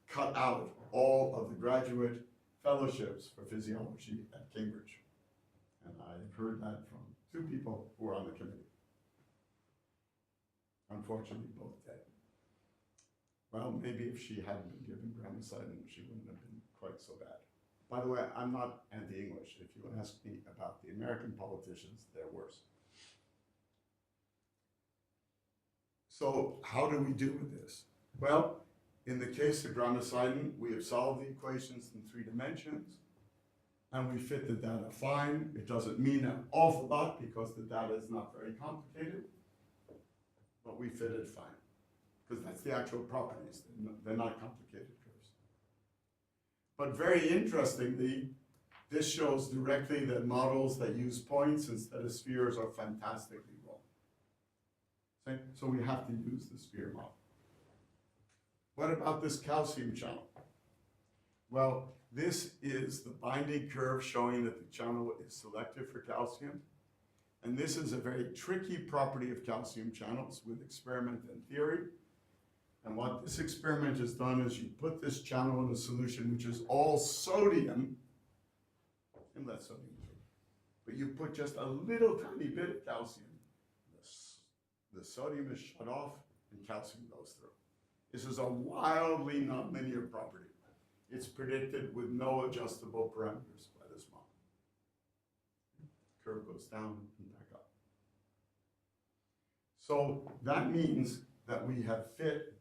cut out all of the graduate fellowships for physiology at Cambridge. And I've heard that from 2 people who were on the committee. Unfortunately, both dead. Well, maybe if she hadn't been given grammacidin, she wouldn't have been quite so bad. By the way, I'm not anti-English. If you ask me about the American politicians, they're worse. So how do we do with this? Well, in the case of grammacidin, we have solved the equations in 3 dimensions, and we fit the data fine. It doesn't mean an awful lot because the data is not very complicated, but we fit it fine because that's the actual properties. They're not complicated curves. But very interestingly, this shows directly that models that use points instead of spheres are fantastically wrong. Okay? So we have to use the sphere model. What about this calcium channel? Well, this is the binding curve showing that the channel is selective for calcium. And this is a very tricky property of calcium channels with experiment and theory. And what this experiment has done is you put this channel in a solution which is all sodium, and let sodium through. But you put just a little tiny bit of calcium. The sodium is shut off and calcium goes through. This is a wildly nonlinear property. It's predicted with no adjustable parameters by this model. Curve goes down and back up. So that means that we have fit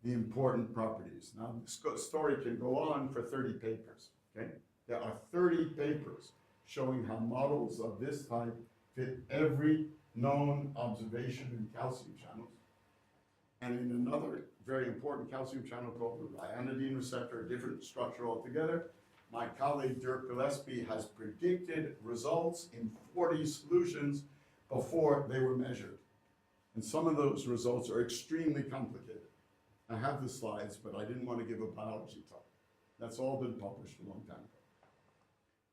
the important properties. Now, this story can go on for 30 papers, okay? There are 30 papers showing how models of this type fit every known observation in calcium channels. And in another very important calcium channel called the ryanodine receptor, a different structure altogether, my colleague Dirk Gillespie has predicted results in 40 solutions before they were measured. And some of those results are extremely complicated. I have the slides, but I didn't want to give a biology talk. That's all been published a long time ago.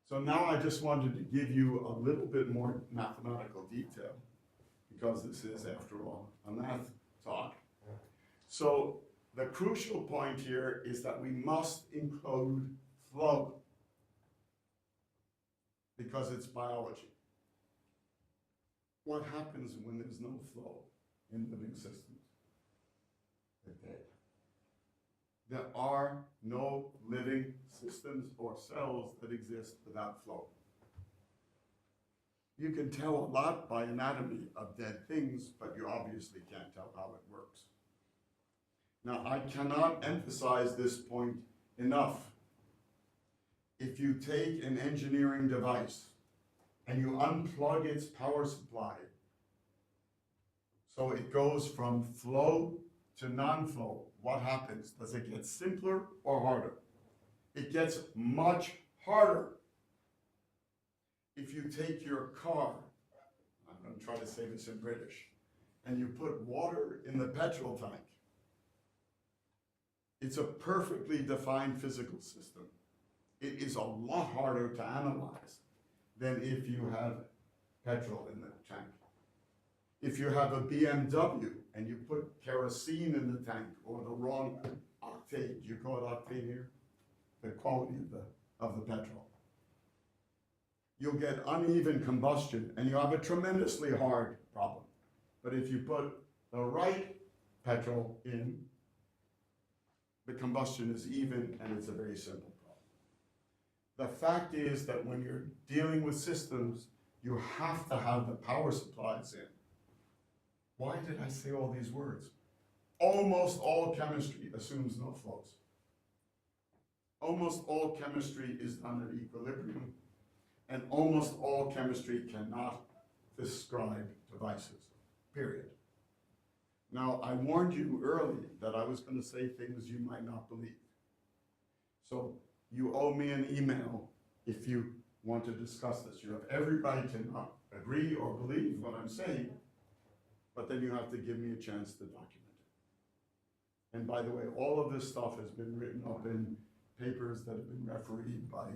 So now I just wanted to give you a little bit more mathematical detail, because this is, after all, a math talk. So the crucial point here is that we must include flow, because it's biology. What happens when there's no flow in living systems? They're dead. There are no living systems or cells that exist without flow. You can tell a lot by anatomy of dead things, but you obviously can't tell how it works. Now, I cannot emphasize this point enough. If you take an engineering device and you unplug its power supply, so it goes from flow to non-flow, what happens? Does it get simpler or harder? It gets much harder. If you take your car, I'm going to try to say this in British, and you put water in the petrol tank, it's a perfectly defined physical system. It is a lot harder to analyze than if you have petrol in the tank. If you have a BMW and you put kerosene in the tank, or the wrong octane, do you call it octane here? The quality of the petrol. You'll get uneven combustion, and you have a tremendously hard problem. But if you put the right petrol in, the combustion is even, and it's a very simple problem. The fact is that when you're dealing with systems, you have to have the power supplies in. Why did I say all these words? Almost all chemistry assumes no flows. Almost all chemistry is done at equilibrium, and almost all chemistry cannot describe devices, period. Now, I warned you early that I was going to say things you might not believe. So you owe me an email if you want to discuss this. You have every right to not agree or believe what I'm saying, but then you have to give me a chance to document it. And by the way, all of this stuff has been written up in papers that have been refereed by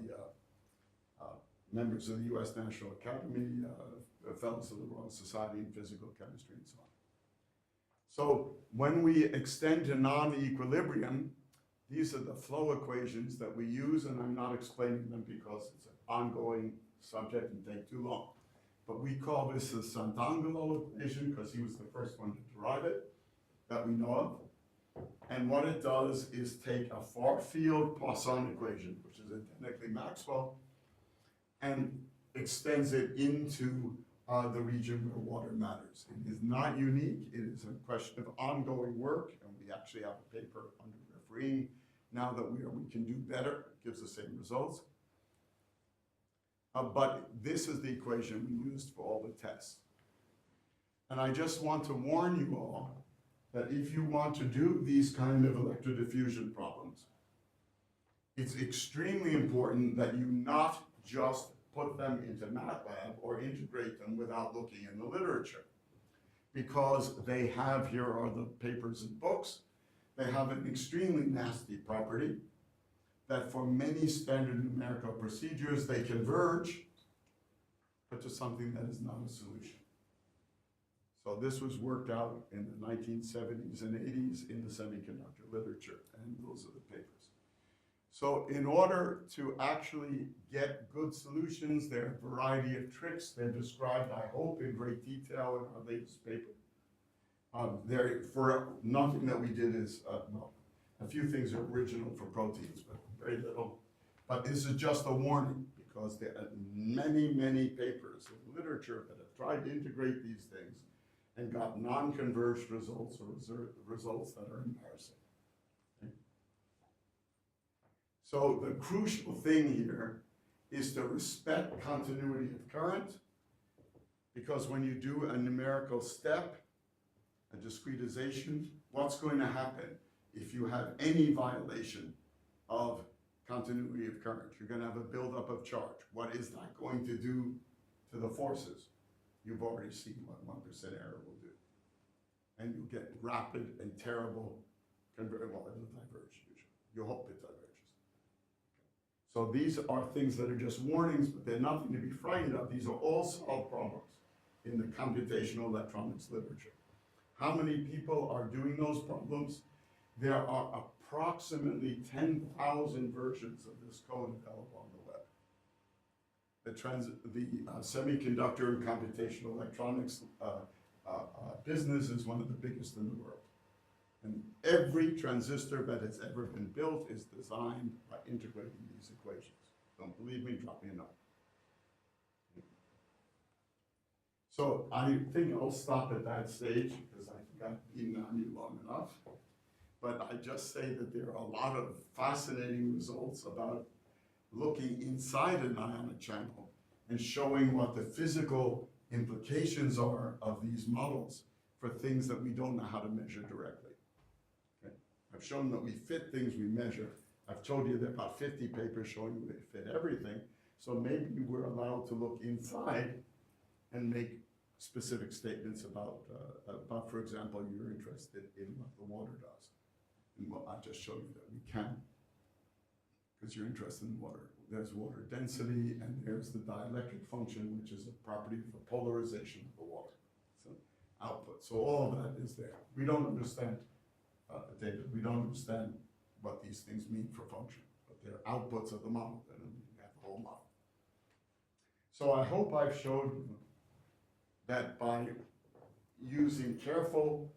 members of the U.S. National Academy, fellows of the Royal Society in Physical Chemistry, and so on. So when we extend to non-equilibrium, these are the flow equations that we use, and I'm not explaining them because it's an ongoing subject and take too long. But we call this the Santangelo equation because he was the first one to derive it, that we know of. And what it does is take a far-field Poisson equation, which is identically Maxwell, and extends it into the region where water matters. It is not unique. It is a question of ongoing work, and we actually have a paper under refereeing now that we can do better. It gives the same results. But this is the equation we used for all the tests. And I just want to warn you all that if you want to do these kind of electrodiffusion problems, it's extremely important that you not just put them into MATLAB or integrate them without looking in the literature. Because they have, here are the papers and books, they have an extremely nasty property that for many standard numerical procedures, they converge, but to something that is not a solution. So this was worked out in the 1970s and 80s in the semiconductor literature, and those are the papers. So in order to actually get good solutions, there are a variety of tricks. They're described, I hope, in great detail in our latest paper. For nothing that we did is, well, a few things are original for proteins, but very little. But this is just a warning, because there are many, many papers in literature that have tried to integrate these things and got non-converged results or results that are embarrassing. Okay? So the crucial thing here is to respect continuity of current, because when you do a numerical step, a discretization, what's going to happen if you have any violation of continuity of current? You're going to have a buildup of charge. What is that going to do to the forces? You've already seen what 1% error will do. And you'll get rapid and terrible well, it'll diverge usually. You hope it diverges. So these are things that are just warnings, but they're nothing to be frightened of. These are all solved problems in the computational electronics literature. How many people are doing those problems? There are approximately 10,000 versions of this code available on the web. The semiconductor and computational electronics business is one of the biggest in the world. And every transistor that has ever been built is designed by integrating these equations. Don't believe me? Drop me a note. So I think I'll stop at that stage because I think I've been on you long enough. But I just say that there are a lot of fascinating results about looking inside an ionic channel and showing what the physical implications are of these models for things that we don't know how to measure directly. Okay? I've shown that we fit things we measure. I've told you there are about 50 papers showing they fit everything. So maybe we're allowed to look inside and make specific statements about, for example, you're interested in what the water does. And well, I just showed you that we can, because you're interested in water. There's water density, and there's the dielectric function, which is a property of the polarization of the water. So output. So all of that is there. We don't understand, David, we don't understand what these things mean for function, but they're outputs of the model, and we have the whole model. So I hope I've showed you that by using careful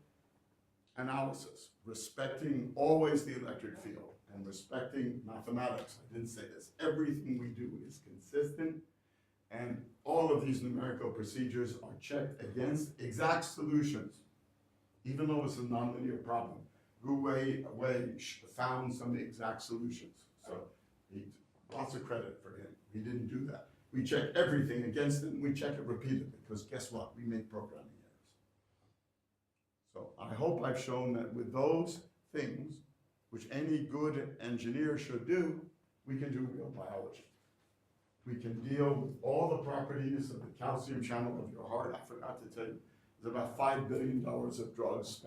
analysis, respecting always the electric field, and respecting mathematics, I didn't say this, everything we do is consistent, and all of these numerical procedures are checked against exact solutions, even though it's a nonlinear problem. Gu Wei found some exact solutions, so lots of credit for him. He didn't do that. We check everything against it, and we check it repeatedly, because guess what? We make programming errors. So I hope I've shown that with those things, which any good engineer should do, we can do real biology. We can deal with all the properties of the calcium channel of your heart. I forgot to tell you, there's about $5 billion of drugs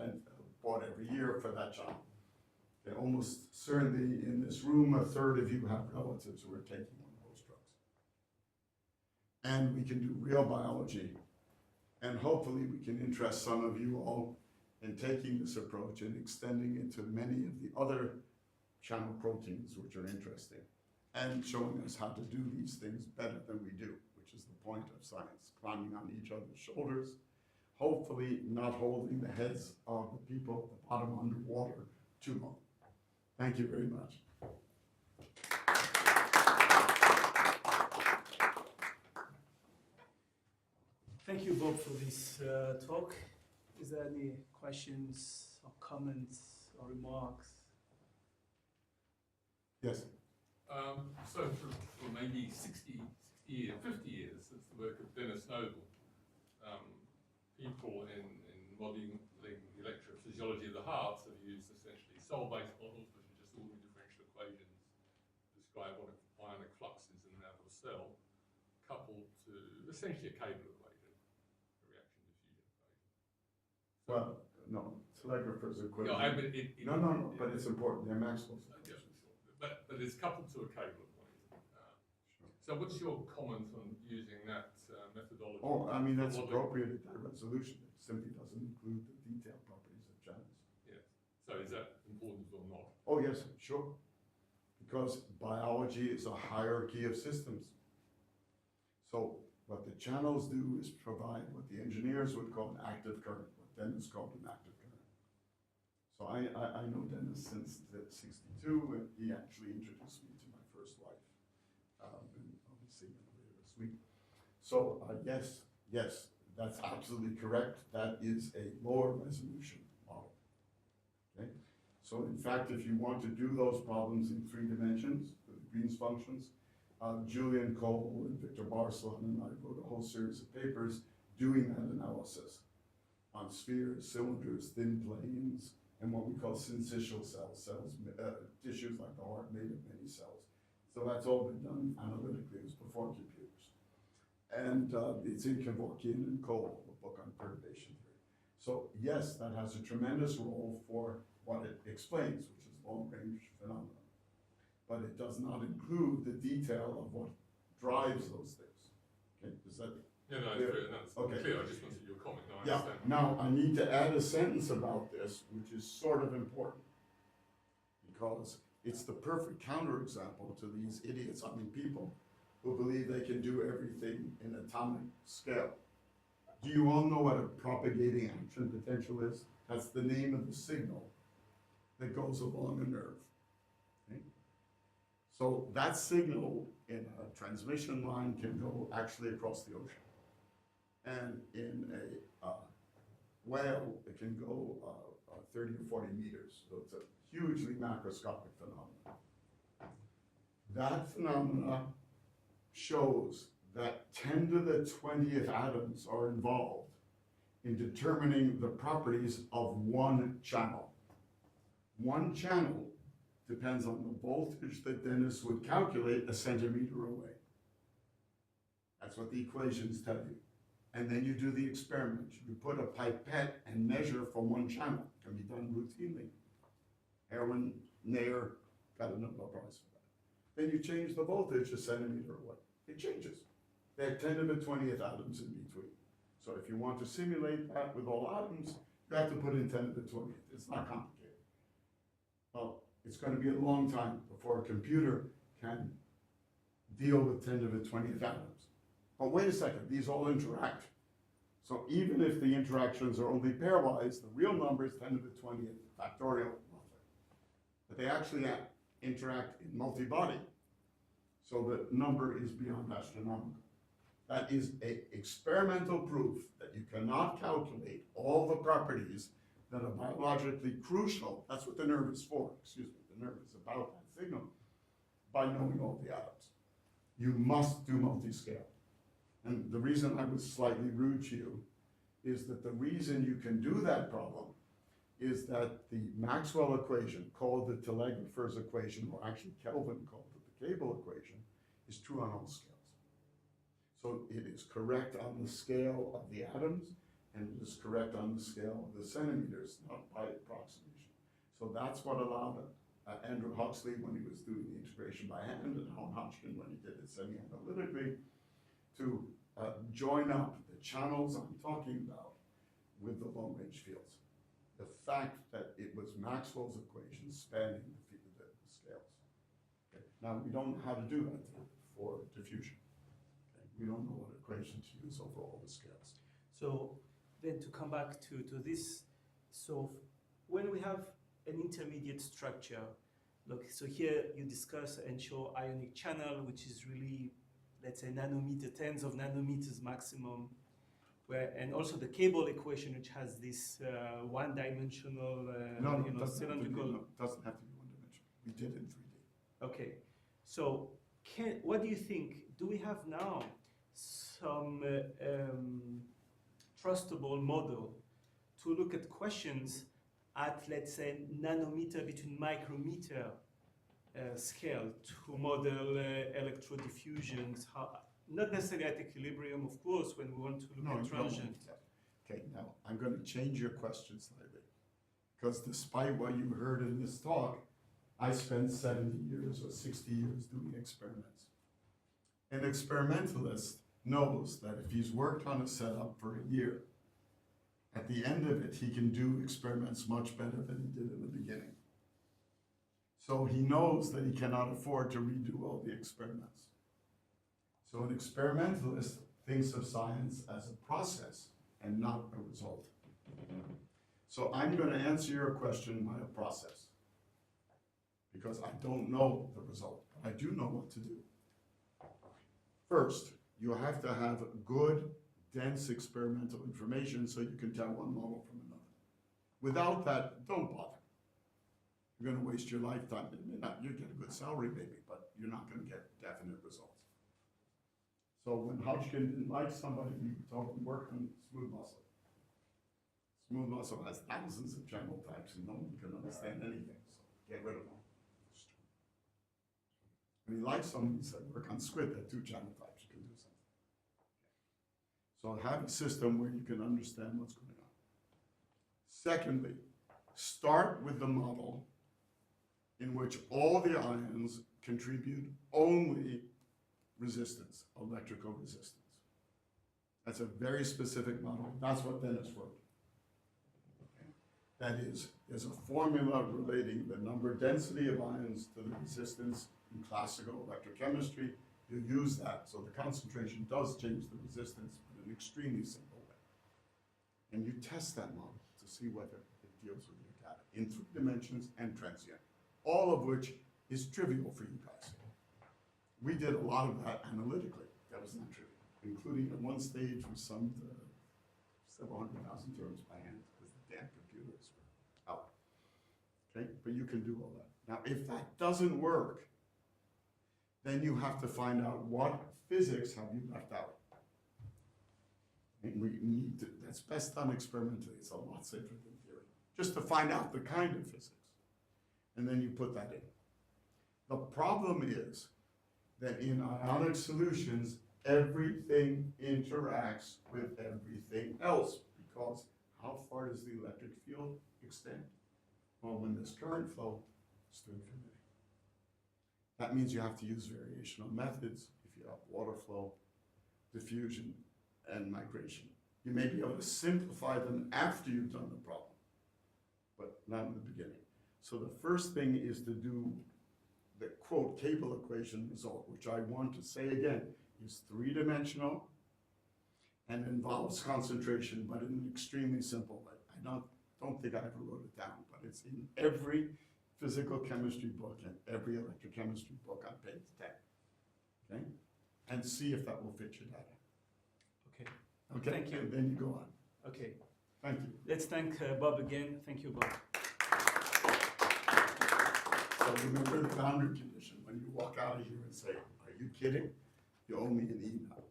bought every year for that channel. And almost certainly in this room, a third of you have relatives who are taking one of those drugs. And we can do real biology. And hopefully we can interest some of you all in taking this approach and extending it to many of the other channel proteins which are interesting, and showing us how to do these things better than we do, which is the point of science, climbing on each other's shoulders, hopefully not holding the heads of the people at the bottom underwater too long. Thank you very much. Thank you, Bob, for this talk. Is there any questions or comments or remarks? Yes. So for maybe 60 years, 50 years since the work of Dennis Noble, people in modeling the electrophysiology of the heart have used essentially cell-based models, which are just ordinary differential equations, describe what ionic flux is in and out of a cell, coupled to essentially a cable equation, a reaction diffusion equation. Well, no, telegrapher's equation. No, I mean, no, but it's important. They're Maxwell's equations. But it's coupled to a cable equation. Sure. So what's your comment on using that methodology? Oh, I mean, that's for appropriate at that resolution. It simply doesn't include the detailed properties of channels. Yes. So is that important or not? Oh, yes, sure. Because biology is a hierarchy of systems. So what the channels do is provide what the engineers would call an active current, what Dennis called an active current. So I know Dennis since '62, and he actually introduced me to my first wife. And I'll be seeing him later this week. So yes, that's absolutely correct. That is a lower resolution model. Okay? So in fact, if you want to do those problems in 3 dimensions, with Green's functions, Julian Cole and Victor Barcelon and I wrote a whole series of papers doing that analysis on spheres, cylinders, thin planes, and what we call syncytial cells, tissues like the heart made of many cells. So that's all been done analytically. It was before computers. And it's in Kevorkian and Cole, the book on perturbation theory. So yes, that has a tremendous role for what it explains, which is long-range phenomena. but it does not include the detail of what drives those things. Okay, does that? Yeah, no, clear? it's clear. That's Okay. clear. I just wanted your comment. No, I Yeah, understand. now I need to add a sentence about this, which is sort of important, because it's the perfect counterexample to these idiots, I mean people, who believe they can do everything in atomic scale. Do you all know what a propagating action potential is? That's the name of the signal that goes along a nerve. Okay? So that signal in a transmission line can go actually across the ocean. And in a whale, it can go 30 or 40 meters. So it's a hugely macroscopic phenomenon. That phenomena shows that 10 to the 20th atoms are involved in determining the properties of one channel. One channel depends on the voltage that Dennis would calculate a centimeter away. That's what the equations tell you. And then you do the experiment. You put a pipette and measure for one channel. It can be done routinely. Erwin Nair got a Nobel Prize for that. Then you change the voltage a centimeter away. It changes. They have 10 to the 20th atoms in between. So if you want to simulate that with all atoms, you have to put in 10 to the 20th. It's not complicated. Well, it's going to be a long time before a computer can deal with 10 to the 20th atoms. But wait a second, these all interact. So even if the interactions are only pairwise, the real number is 10 to the 20th factorial roughly. But they actually interact in multi-body. So the number is beyond astronomical. That is an experimental proof that you cannot calculate all the properties that are biologically crucial. That's what the nerve is for, excuse me. The nerve is about that signal by knowing all the atoms. You must do multi-scale. And the reason I was slightly rude to you is that the reason you can do that problem is that the Maxwell equation, called the telegrapher's equation, or actually Kelvin called it the cable equation, is true on all scales. So it is correct on the scale of the atoms, and it is correct on the scale of the centimeters, not by approximation. So that's what allowed Andrew Huxley, when he was doing the integration by hand, and Alan Hodgkin, when he did it semi-analytically, to join up the channels I'm talking about with the long-range fields. The fact that it was Maxwell's equation spanning the scales. Okay. Now, we don't know how to do that for diffusion. Okay. We don't know what equation to use over all the scales. So then to come back to this, so when we have an intermediate structure, look, so here you discuss and show ionic channel, which is really, let's say, nanometer, tens of nanometers maximum, and also the cable equation, which has this one-dimensional, cylindrical. No, it doesn't have to be one-dimensional. We did it in 3D. Okay, so what do you think? Do we have now some trustable model to look at questions at, let's say, nanometer between micrometer scale to model electrodiffusions, not necessarily at equilibrium, of course, when we want to look at transient. Okay, now I'm going to change your question slightly, because despite what you heard in this talk, I spent 70 years or 60 years doing experiments. An experimentalist knows that if he's worked on a setup for a year, at the end of it, he can do experiments much better than he did in the beginning. So he knows that he cannot afford to redo all the experiments. So an experimentalist thinks of science as a process and not a result. So I'm going to answer your question by a process, because I don't know the result, but I do know what to do. First, you have to have good, dense experimental information so you can tell one model from another. Without that, don't bother. You're going to waste your lifetime. You'll get a good salary maybe, but you're not going to get definite results. So when Hodgkin didn't like somebody, he told him work on smooth muscle. Smooth muscle has thousands of channel types and no one can understand anything, so get rid of them. When he liked someone, he said work on squid, there are 2 channel types, you can do something. So have a system where you can understand what's going on. Secondly, start with the model in which all the ions contribute only resistance, electrical resistance. That's a very specific model. That's what Dennis wrote. Okay. That is, there's a formula relating the number density of ions to the resistance in classical electrochemistry. You use that, so the concentration does change the resistance in an extremely simple way. And you test that model to see whether it deals with your data in 3 dimensions and transient, all of which is trivial for you guys. We did a lot of that analytically. That was not trivial, including at one stage we summed several 100,000 terms by hand because the damn computers were out. Okay, but you can do all that. Now, if that doesn't work, then you have to find out what physics have you left out. And we need to, that's best done experimentally. It's a lot safer than theory. Just to find out the kind of physics. And then you put that in. The problem is that in ionic solutions, everything interacts with everything else, because how far does the electric field extend? Well, when there's current flow, it's to infinity. That means you have to use variational methods if you have water flow, diffusion, and migration. You may be able to simplify them after you've done the problem, but not in the beginning. So the first thing is to do the quote cable equation result, which I want to say again, is 3-dimensional and involves concentration, but in an extremely simple way. I don't think I ever wrote it down, but it's in every physical chemistry book and every electrochemistry book on page 10. Okay? And see if that will fit your data. Okay. Okay? Thank you. And then you go on. Okay. Thank you. Let's thank Bob again. Thank you, Bob. So remember the boundary condition. When you walk out of here and say, are you kidding? You owe me an email.